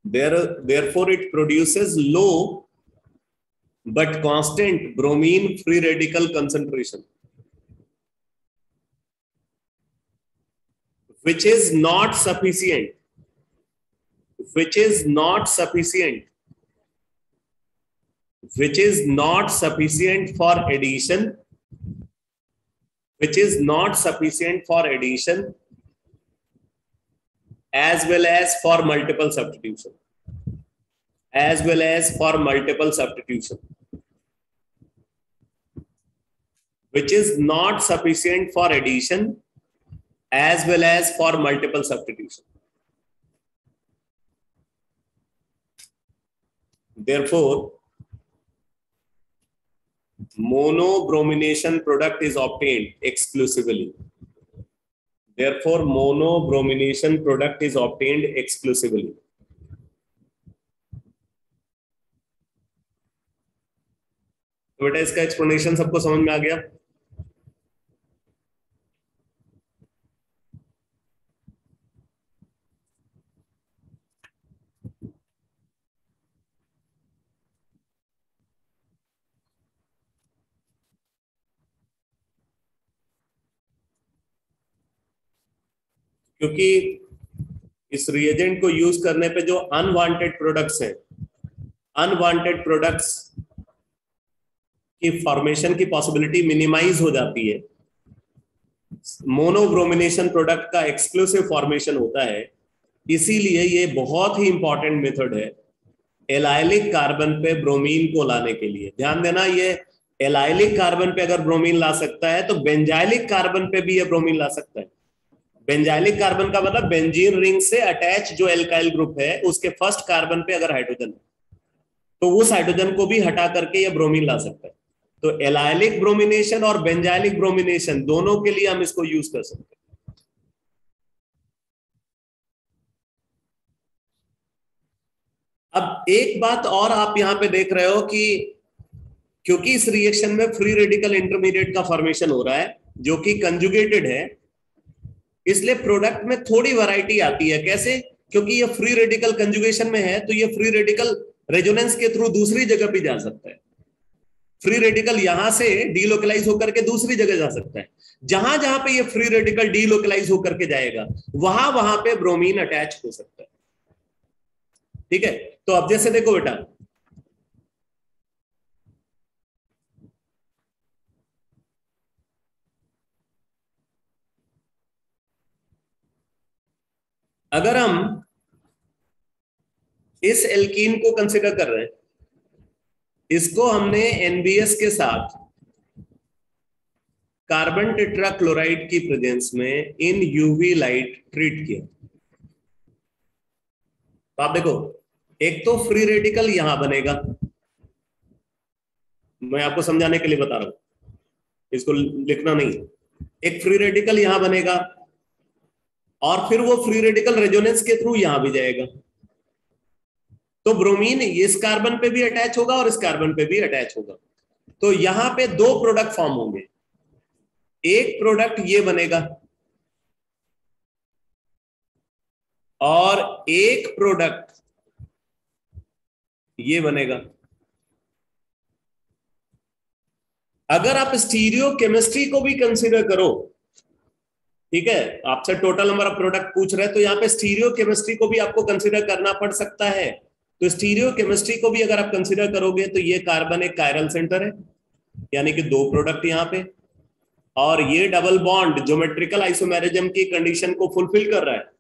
S2: Therefore it produces low but constant bromine free radical concentration, which is not sufficient which is not sufficient for addition as well as for multiple substitution which is not sufficient for addition as well as for multiple substitution. Therefore, monobromination product is obtained exclusively. तो बेटा इसका explanation सबको समझ में आ गया? क्योंकि इस reagent को यूज करने पे जो अनवांटेड प्रोडक्ट्स की फॉर्मेशन की पॉसिबिलिटी मिनिमाइज हो जाती है। मोनोब्रोमिनेशन प्रोडक्ट का एक्सक्लूसिव फॉर्मेशन होता है, इसीलिए ये बहुत ही इंपॉर्टेंट मेथड है एलाइलिक कार्बन पे ब्रोमीन को लाने के लिए। ध्यान देना, ये एलाइलिक कार्बन पे अगर ब्रोमीन ला सकता है तो बेंजाइलिक कार्बन पे भी ये ब्रोमीन ला सकता है। बेंजाइलिक कार्बन का मतलब बेंजीन रिंग से अटैच जो एल्काइल ग्रुप है उसके फर्स्ट कार्बन पे अगर हाइड्रोजन है तो उस हाइड्रोजन को भी हटा करके ये ब्रोमीन ला सकता है। तो एलाइलिक ब्रोमिनेशन और बेंजाइलिक ब्रोमिनेशन दोनों के लिए हम इसको यूज कर सकते हैं। अब एक बात और आप यहां पे देख रहे हो कि क्योंकि इस रिएक्शन में फ्री रेडिकल इंटरमीडिएट का फॉर्मेशन हो रहा है जो कि कंजुगेटेड है, इसलिए प्रोडक्ट में थोड़ी वैरायटी आती है। कैसे? क्योंकि ये फ्री रेडिकल कंजुगेशन में है तो ये फ्री रेडिकल रेजोनेंस के थ्रू दूसरी जगह भी जा सकता है। फ्री रेडिकल यहां से डीलोकलाइज होकर के दूसरी जगह जा सकता है। जहां जहां पे ये फ्री रेडिकल डीलोकलाइज होकर के जाएगा वहां वहां पे ब्रोमीन अटैच हो सकता है। ठीक है, तो अब जैसे देखो बेटा, अगर हम इस एल्कीन को कंसिडर कर रहे हैं, इसको हमने एनबीएस के साथ कार्बन टेट्राक्लोराइड की प्रेजेंस में इन यूवी लाइट ट्रीट किया। तो आप देखो, एक तो फ्री रेडिकल यहां बनेगा, मैं आपको समझाने के लिए बता रहा हूं, इसको लिखना नहीं। एक फ्री रेडिकल यहां बनेगा और फिर वो फ्री रेडिकल रेजोनेंस के थ्रू यहां भी जाएगा, तो ब्रोमीन इस कार्बन पे भी अटैच होगा और इस कार्बन पे भी अटैच होगा। तो यहां पे दो प्रोडक्ट फॉर्म होंगे, एक प्रोडक्ट ये बनेगा और एक प्रोडक्ट ये बनेगा। अगर आप स्टीरियो केमिस्ट्री को भी कंसीडर करो, ठीक है, आपसे टोटल नंबर ऑफ प्रोडक्ट पूछ रहे हैं तो यहाँ पे स्टीरियो केमिस्ट्री को भी आपको कंसीडर करना पड़ सकता है। तो स्टीरियो केमिस्ट्री को भी अगर आप कंसीडर करोगे तो ये कार्बन एक कायरल सेंटर है, यानी कि दो प्रोडक्ट यहाँ पे, और ये डबल बॉन्ड ज्योमेट्रिकल आइसोमेरिज्म की कंडीशन को फुलफिल कर रहा है।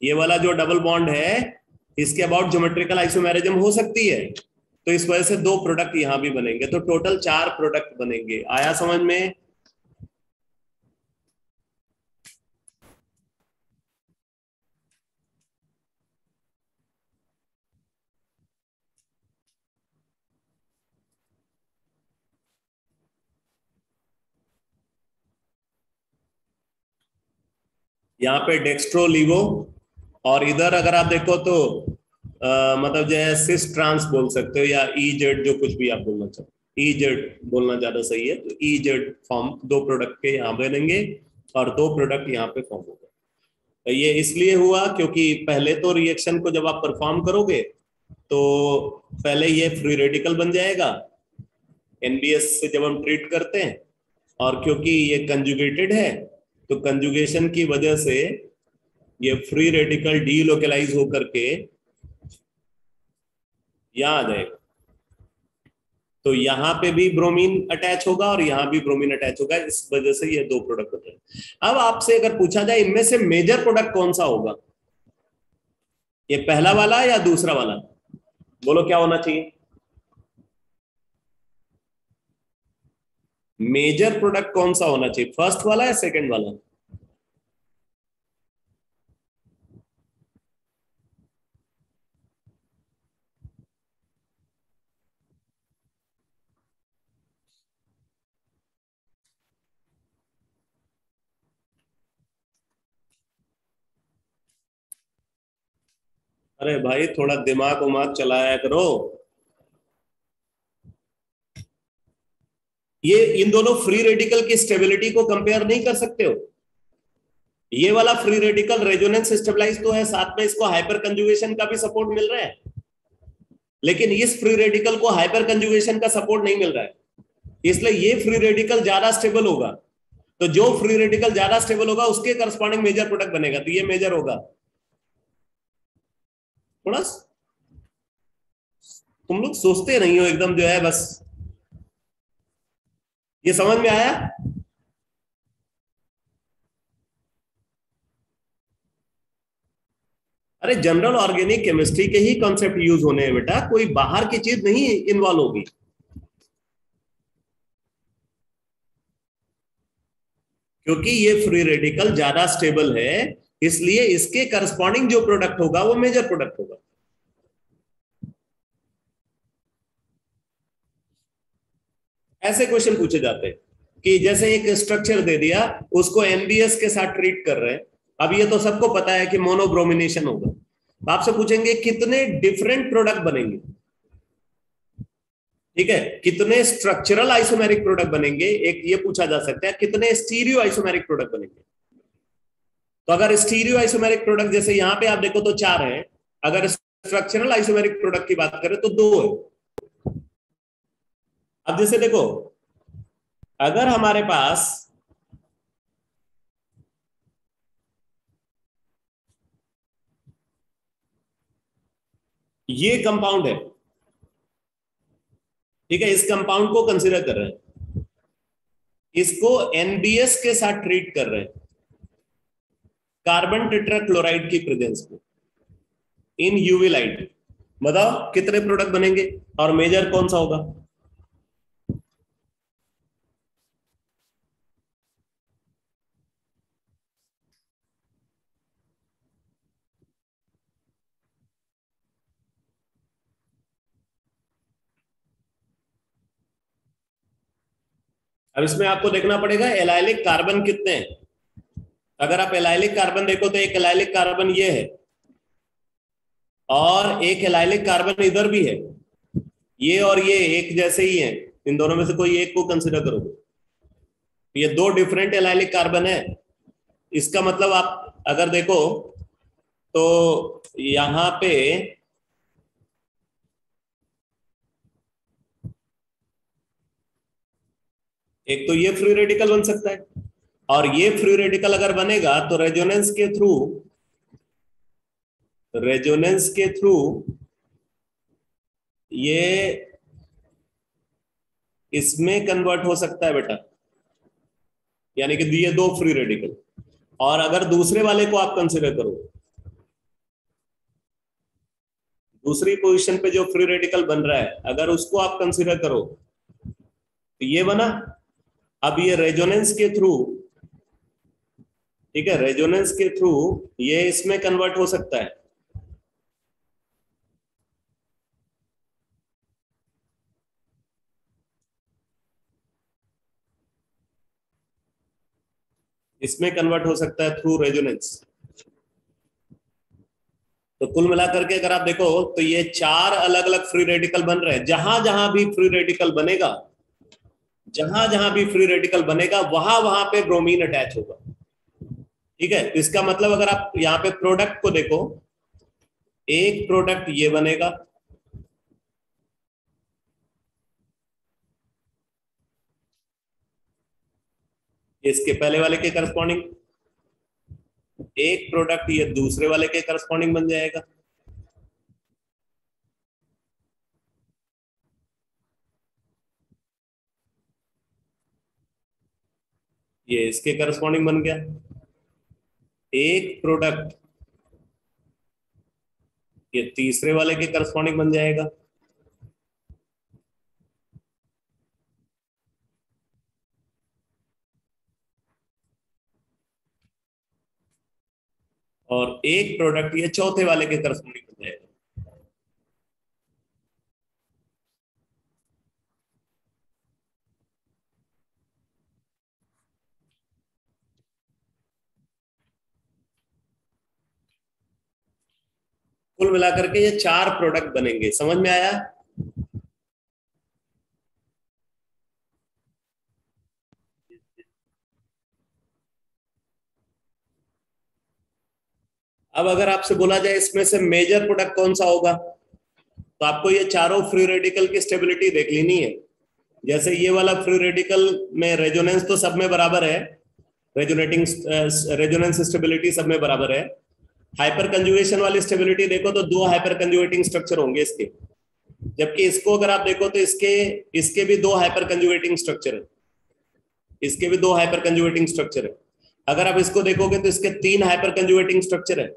S2: ये वाला जो डबल बॉन्ड है इसके अबाउट ज्योमेट्रिकल आइसोमेरिज्म हो सकती है, तो इस वजह से दो प्रोडक्ट यहां भी बनेंगे, तो टोटल 4 प्रोडक्ट बनेंगे। आया समझ में? यहाँ पे डेक्स्ट्रो लिवो, और इधर अगर आप देखो तो मतलब जो है सिस ट्रांस बोल सकते हो या ईजेड, जो कुछ भी आप बोलना चाहो, ईजेड बोलना ज्यादा सही है। तो ईजेड फॉर्म दो प्रोडक्ट के यहाँ बनेंगे और दो प्रोडक्ट यहाँ पे फॉर्म होगा। ये इसलिए हुआ क्योंकि पहले तो रिएक्शन को जब आप परफॉर्म करोगे तो पहले ये फ्री रेडिकल बन जाएगा एनबीएस से जब हम ट्रीट करते हैं, और क्योंकि ये कंजुगेटेड है तो कंजुगेशन की वजह से ये फ्री रेडिकल डीलोकलाइज होकर के यहां आ जाएगा। तो यहाँ पे भी ब्रोमीन अटैच होगा और यहाँ भी ब्रोमीन अटैच होगा, इस वजह से ये दो प्रोडक्ट होते हैं। अब आपसे अगर पूछा जाए इनमें से मेजर प्रोडक्ट कौन सा होगा, ये पहला वाला या दूसरा वाला, बोलो क्या होना चाहिए? मेजर प्रोडक्ट कौन सा होना चाहिए, फर्स्ट वाला या सेकंड वाला? अरे भाई थोड़ा दिमाग उमाग चलाया करो। ये इन दोनों फ्री रेडिकल की स्टेबिलिटी को कंपेयर नहीं कर सकते हो। ये वाला फ्री रेडिकल रेजोनेंस स्टेबलाइज तो है, साथ में इसको हाइपर कंजुगेशन का भी सपोर्ट मिल रहा है, लेकिन इस फ्री रेडिकल को हाइपर कंजुगेशन का सपोर्ट नहीं मिल रहा है, इसलिए ये फ्री रेडिकल ज्यादा स्टेबल होगा। तो जो फ्री रेडिकल ज्यादा स्टेबल होगा उसके करस्पॉन्डिंग मेजर प्रोडक्ट बनेगा, तो ये मेजर होगा। थोड़ा तुम लोग सोचते नहीं हो एकदम जो है बस। ये समझ में आया? अरे जनरल ऑर्गेनिक केमिस्ट्री के ही कॉन्सेप्ट यूज होने हैं बेटा, कोई बाहर की चीज नहीं इन्वॉल्व होगी। क्योंकि ये फ्री रेडिकल ज्यादा स्टेबल है, इसलिए इसके करस्पॉन्डिंग जो प्रोडक्ट होगा वो मेजर प्रोडक्ट होगा। ऐसे क्वेश्चन पूछे जाते हैं कि जैसे एक स्ट्रक्चर दे दिया, उसको एनबीएस के साथ ट्रीट कर रहे हैं। अब ये तो सबको पता है कि मोनोब्रोमिनेशन होगा। आपसे पूछेंगे कितने डिफरेंट प्रोडक्ट बनेंगे, ठीक है, कितने स्ट्रक्चरल आइसोमेरिक प्रोडक्ट बनेंगे, एक ये पूछा जा सकता है कितने स्टीरियो आइसोमेरिक प्रोडक्ट बनेंगे। तो अगर स्टीरियो आइसोमेरिक प्रोडक्ट जैसे यहां पे आप देखो तो 4 है, अगर स्ट्रक्चरल आइसोमेरिक प्रोडक्ट की बात करें तो 2 है। अब जैसे देखो, अगर हमारे पास ये कंपाउंड है, ठीक है, इस कंपाउंड को कंसीडर कर रहे हैं, इसको एनबीएस के साथ ट्रीट कर रहे हैं कार्बन टेट्राक्लोराइड की प्रेजेंस में इन यूवी लाइट। बताओ कितने प्रोडक्ट बनेंगे और मेजर कौन सा होगा? अब इसमें आपको देखना पड़ेगा एलाइलिक कार्बन कितने हैं। अगर आप एलाइलिक कार्बन देखो तो एक एलाइलिक कार्बन ये है और एक एलाइलिक कार्बन इधर भी है, ये और ये एक जैसे ही है, इन दोनों में से कोई एक को कंसिडर करोगे। ये 2 डिफरेंट एलाइलिक कार्बन है। इसका मतलब आप अगर देखो तो यहां पे एक तो ये फ्री रेडिकल बन सकता है, और ये फ्री रेडिकल अगर बनेगा तो रेजोनेंस के थ्रू ये इसमें कन्वर्ट हो सकता है बेटा, यानी कि ये 2 फ्री रेडिकल। और अगर दूसरे वाले को आप कंसिडर करो, दूसरी पोजीशन पे जो फ्री रेडिकल बन रहा है अगर उसको आप कंसिडर करो तो ये बना। अब ये रेजोनेंस के थ्रू, ठीक है, रेजोनेंस के थ्रू ये इसमें कन्वर्ट हो सकता है। इसमें कन्वर्ट हो सकता है थ्रू रेजोनेंस। तो कुल मिलाकर के अगर आप देखो तो ये 4 अलग अलग फ्री रेडिकल बन रहे हैं। जहां जहां भी फ्री रेडिकल बनेगा, जहां जहां भी फ्री रेडिकल बनेगा वहां वहां पे ब्रोमीन अटैच होगा, ठीक है, इसका मतलब अगर आप यहाँ पे प्रोडक्ट को देखो, एक प्रोडक्ट ये बनेगा, इसके पहले वाले के करस्पॉन्डिंग, एक प्रोडक्ट ये दूसरे वाले के करस्पॉन्डिंग बन जाएगा, ये इसके करस्पॉन्डिंग बन गया, एक प्रोडक्ट ये तीसरे वाले के करस्पॉन्डिंग बन जाएगा, और एक प्रोडक्ट ये चौथे वाले के करस्पॉन्डिंग बन जाएगा। कुल मिलाकर के ये 4 प्रोडक्ट बनेंगे, समझ में आया? अब अगर आपसे बोला जाए इसमें से मेजर प्रोडक्ट कौन सा होगा, तो आपको ये चारों फ्री रेडिकल की स्टेबिलिटी देख लेनी है। जैसे ये वाला फ्री रेडिकल में रेजोनेंस तो सब में बराबर है, रेजोनेटिंग रेजोनेंस स्टेबिलिटी सब में बराबर है। हाइपर कंजुगेशन वाली स्टेबिलिटी देखो तो 2 हाइपर कंजुगेटिंग स्ट्रक्चर होंगे इसके, जबकि इसको अगर आप देखो तो इसके भी 2 हाइपर कंजुगेटिंग स्ट्रक्चर है, इसके भी 2 हाइपर कंजुगेटिंग स्ट्रक्चर है। अगर आप इसको देखोगे तो इसके 3 हाइपर कंजुगेटिंग स्ट्रक्चर है,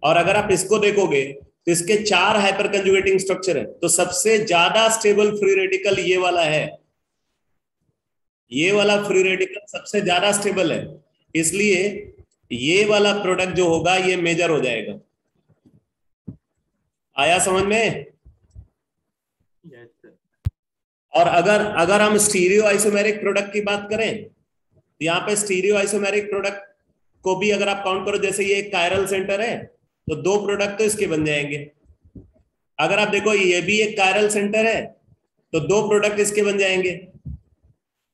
S2: और अगर आप इसको देखोगे तो इसके 4 हाइपर कंजुगेटिंग स्ट्रक्चर है। तो सबसे ज्यादा स्टेबल फ्री रेडिकल ये वाला है, ये वाला फ्री रेडिकल सबसे ज्यादा स्टेबल है, इसलिए ये वाला प्रोडक्ट जो होगा ये मेजर हो जाएगा। आया समझ में?
S1: Yes sir.
S2: और अगर अगर हम स्टीरियो आइसोमेरिक प्रोडक्ट की बात करें, तो यहाँ पे स्टीरियो आइसोमेरिक प्रोडक्ट को भी अगर आप काउंट करो, जैसे ये एक कायरल सेंटर है तो 2 प्रोडक्ट तो इसके बन जाएंगे। अगर आप देखो ये भी एक कायरल सेंटर है तो 2 प्रोडक्ट इसके बन जाएंगे,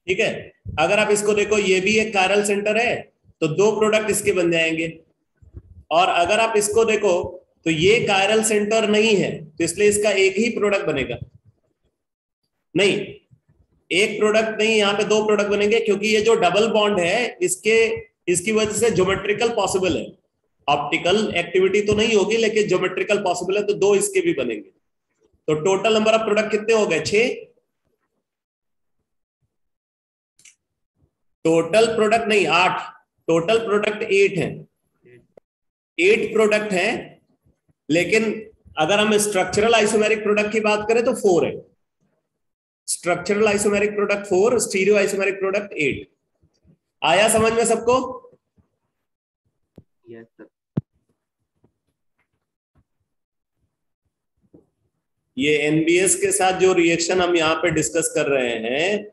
S2: ठीक है। अगर आप इसको देखो ये भी एक कायरल सेंटर है तो 2 प्रोडक्ट इसके बन जाएंगे। और अगर आप इसको देखो तो ये कायरल सेंटर नहीं है, तो इसलिए इसका एक ही प्रोडक्ट बनेगा। नहीं, एक प्रोडक्ट नहीं, यहाँ पे 2 प्रोडक्ट बनेंगे, क्योंकि ये जो डबल बॉन्ड है इसकी वजह से ज्योमेट्रिकल पॉसिबल है। ऑप्टिकल एक्टिविटी तो नहीं होगी, लेकिन ज्योमेट्रिकल पॉसिबल है, तो 2 इसके भी बनेंगे। तो टोटल नंबर ऑफ प्रोडक्ट कितने हो गए? 6। टोटल प्रोडक्ट नहीं 8, टोटल प्रोडक्ट 8 है, 8 प्रोडक्ट है। लेकिन अगर हम स्ट्रक्चरल आइसोमेरिक प्रोडक्ट की बात करें तो 4 है। Structural isomeric product 4, stereo isomeric product 8। आया समझ में सबको?
S1: Yes sir.
S2: ये एनबीएस के साथ जो रिएक्शन हम यहाँ पे डिस्कस कर रहे हैं,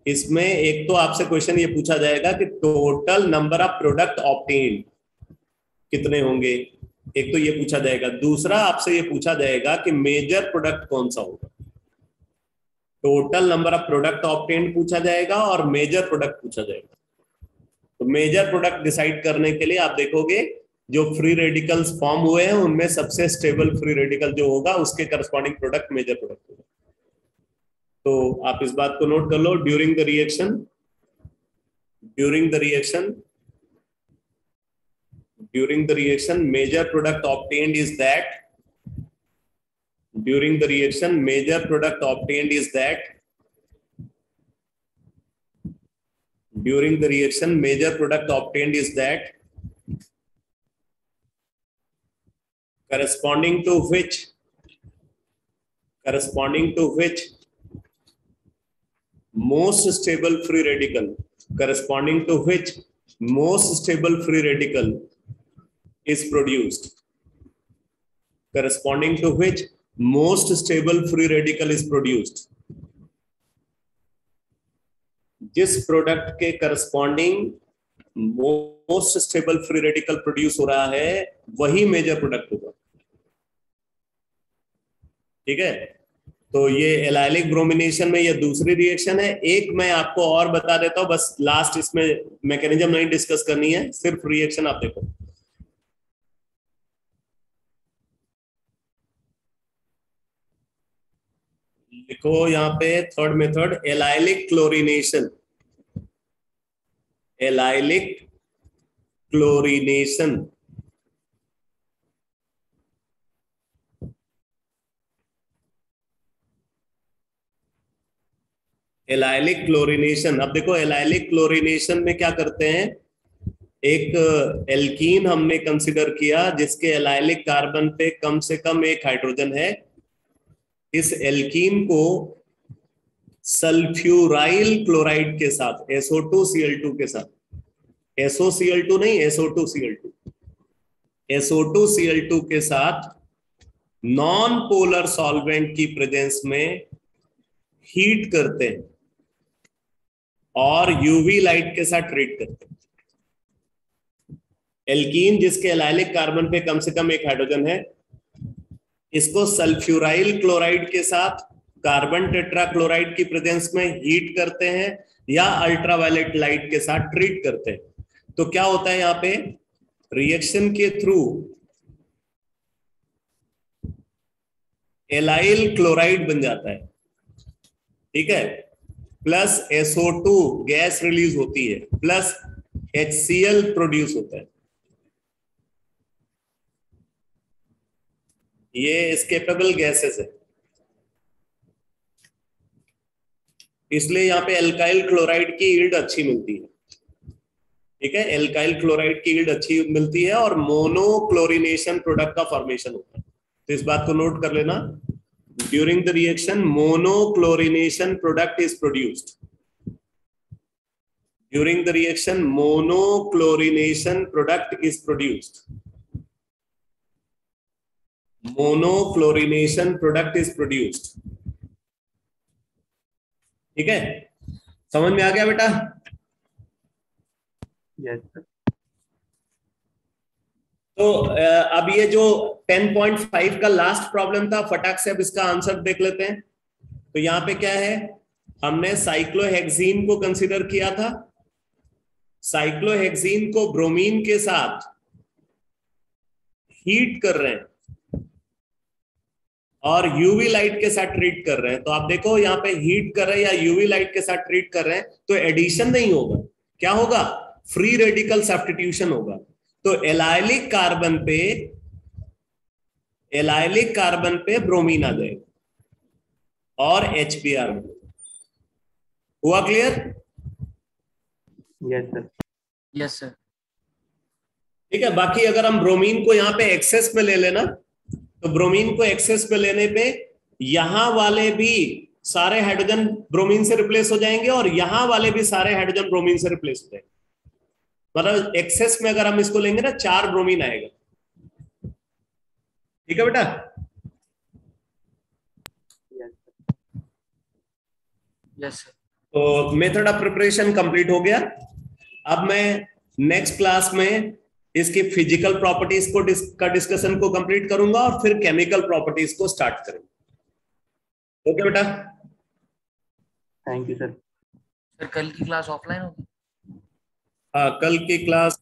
S2: इसमें एक तो आपसे क्वेश्चन ये पूछा जाएगा कि total number of product obtained कितने होंगे, एक तो ये पूछा जाएगा। दूसरा आपसे ये पूछा जाएगा कि मेजर प्रोडक्ट कौन सा होगा। Total number of product obtained पूछा जाएगा और मेजर प्रोडक्ट पूछा जाएगा। तो मेजर प्रोडक्ट डिसाइड करने के लिए आप देखोगे जो फ्री रेडिकल्स फॉर्म हुए हैं उनमें सबसे स्टेबल फ्री रेडिकल जो होगा उसके करस्पॉन्डिंग प्रोडक्ट मेजर प्रोडक्ट होगा। तो आप इस बात को नोट कर लो, during the reaction major product obtained is that, during the reaction major product obtained is that, during the reaction major product obtained is that corresponding to which most stable free radical, corresponding to which most stable free radical is produced, corresponding to which most stable free radical is produced। जिस product के corresponding most stable free radical produce हो रहा है वही major product होगा, ठीक है। तो ये एलाइलिक ब्रोमिनेशन में ये दूसरी रिएक्शन है। एक मैं आपको और बता देता हूं, बस लास्ट, इसमें मैकेनिज्म नहीं डिस्कस करनी है, सिर्फ रिएक्शन आप देखो। लिखो यहाँ पे third method, allylic chlorination. Allylic chlorination. Allylic chlorination, अब देखो एलाइलिक क्लोरिनेशन में क्या करते हैं, एक एल्कीन हमने कंसिडर किया जिसके एलाइलिक कार्बन पे कम से कम एक हाइड्रोजन है। इस एल्कीन को सल्फ्यूराइल क्लोराइड के साथ, SO2Cl2 के साथ, SOCl2 नहीं, SO2Cl2, SO2Cl2 के साथ नॉन पोलर सॉल्वेंट की प्रेजेंस में हीट करते हैं और यूवी लाइट के साथ ट्रीट करते हैं। एल्कीन जिसके एलाइलिक कार्बन पे कम से कम एक हाइड्रोजन है, इसको सल्फ्यूराइल क्लोराइड के साथ कार्बन टेट्राक्लोराइड की प्रेजेंस में हीट करते हैं या अल्ट्रावायलेट लाइट के साथ ट्रीट करते हैं। तो क्या होता है, यहां पे रिएक्शन के थ्रू एलाइल क्लोराइड बन जाता है, ठीक है, प्लस SO2 गैस रिलीज होती है, प्लस HCl प्रोड्यूस होता है। ये एस्केपेबल गैसेस है, इसलिए यहाँ पे एल्काइल क्लोराइड की यील्ड अच्छी मिलती है, ठीक है, एल्काइल क्लोराइड की यील्ड अच्छी मिलती है और मोनोक्लोरिनेशन प्रोडक्ट का फॉर्मेशन होता है। तो इस बात को नोट कर लेना, during the reaction monochlorination product is produced. During the reaction monochlorination product is produced. Monochlorination product is produced, ठीक है, समझ में आ गया बेटा?
S1: Yes sir.
S2: तो अब ये जो 10.5 का लास्ट प्रॉब्लम था, फटाक से अब इसका आंसर देख लेते हैं। तो यहां पे क्या है, हमने साइक्लोहेक्सीन को कंसीडर किया था। साइक्लोहेक्सीन को ब्रोमीन के साथ हीट कर रहे हैं और यूवी लाइट के साथ ट्रीट कर रहे हैं। तो आप देखो यहाँ पे हीट कर रहे हैं या यूवी लाइट के साथ ट्रीट कर रहे हैं, तो एडिशन नहीं होगा, क्या होगा, फ्री रेडिकल सब्स्टिट्यूशन होगा। तो एलाइलिक कार्बन पे ब्रोमीन आ जाएगा और HBr में। हुआ clear?
S1: Yes sir.
S3: Yes sir.
S2: ठीक है, बाकी अगर हम ब्रोमीन को यहाँ पे एक्सेस में ले लेना, तो ब्रोमीन को एक्सेस पे लेने पे यहां वाले भी सारे हाइड्रोजन ब्रोमीन से रिप्लेस हो जाएंगे और यहां वाले भी सारे हाइड्रोजन ब्रोमीन से रिप्लेस हो जाएंगे। मतलब एक्सेस में अगर हम इसको लेंगे ना, 4 ब्रोमीन आएगा, ठीक है बेटा?
S3: Yes sir.
S2: तो मेथड ऑफ प्रिपरेशन कंप्लीट हो गया। अब मैं नेक्स्ट क्लास में इसकी फिजिकल प्रॉपर्टीज का डिस्कशन को कंप्लीट करूंगा और फिर केमिकल प्रॉपर्टीज को स्टार्ट करेंगे। ओके बेटा?
S1: Thank you sir.
S3: सर कल की क्लास ऑफलाइन होगी?
S2: हाँ, कल की क्लास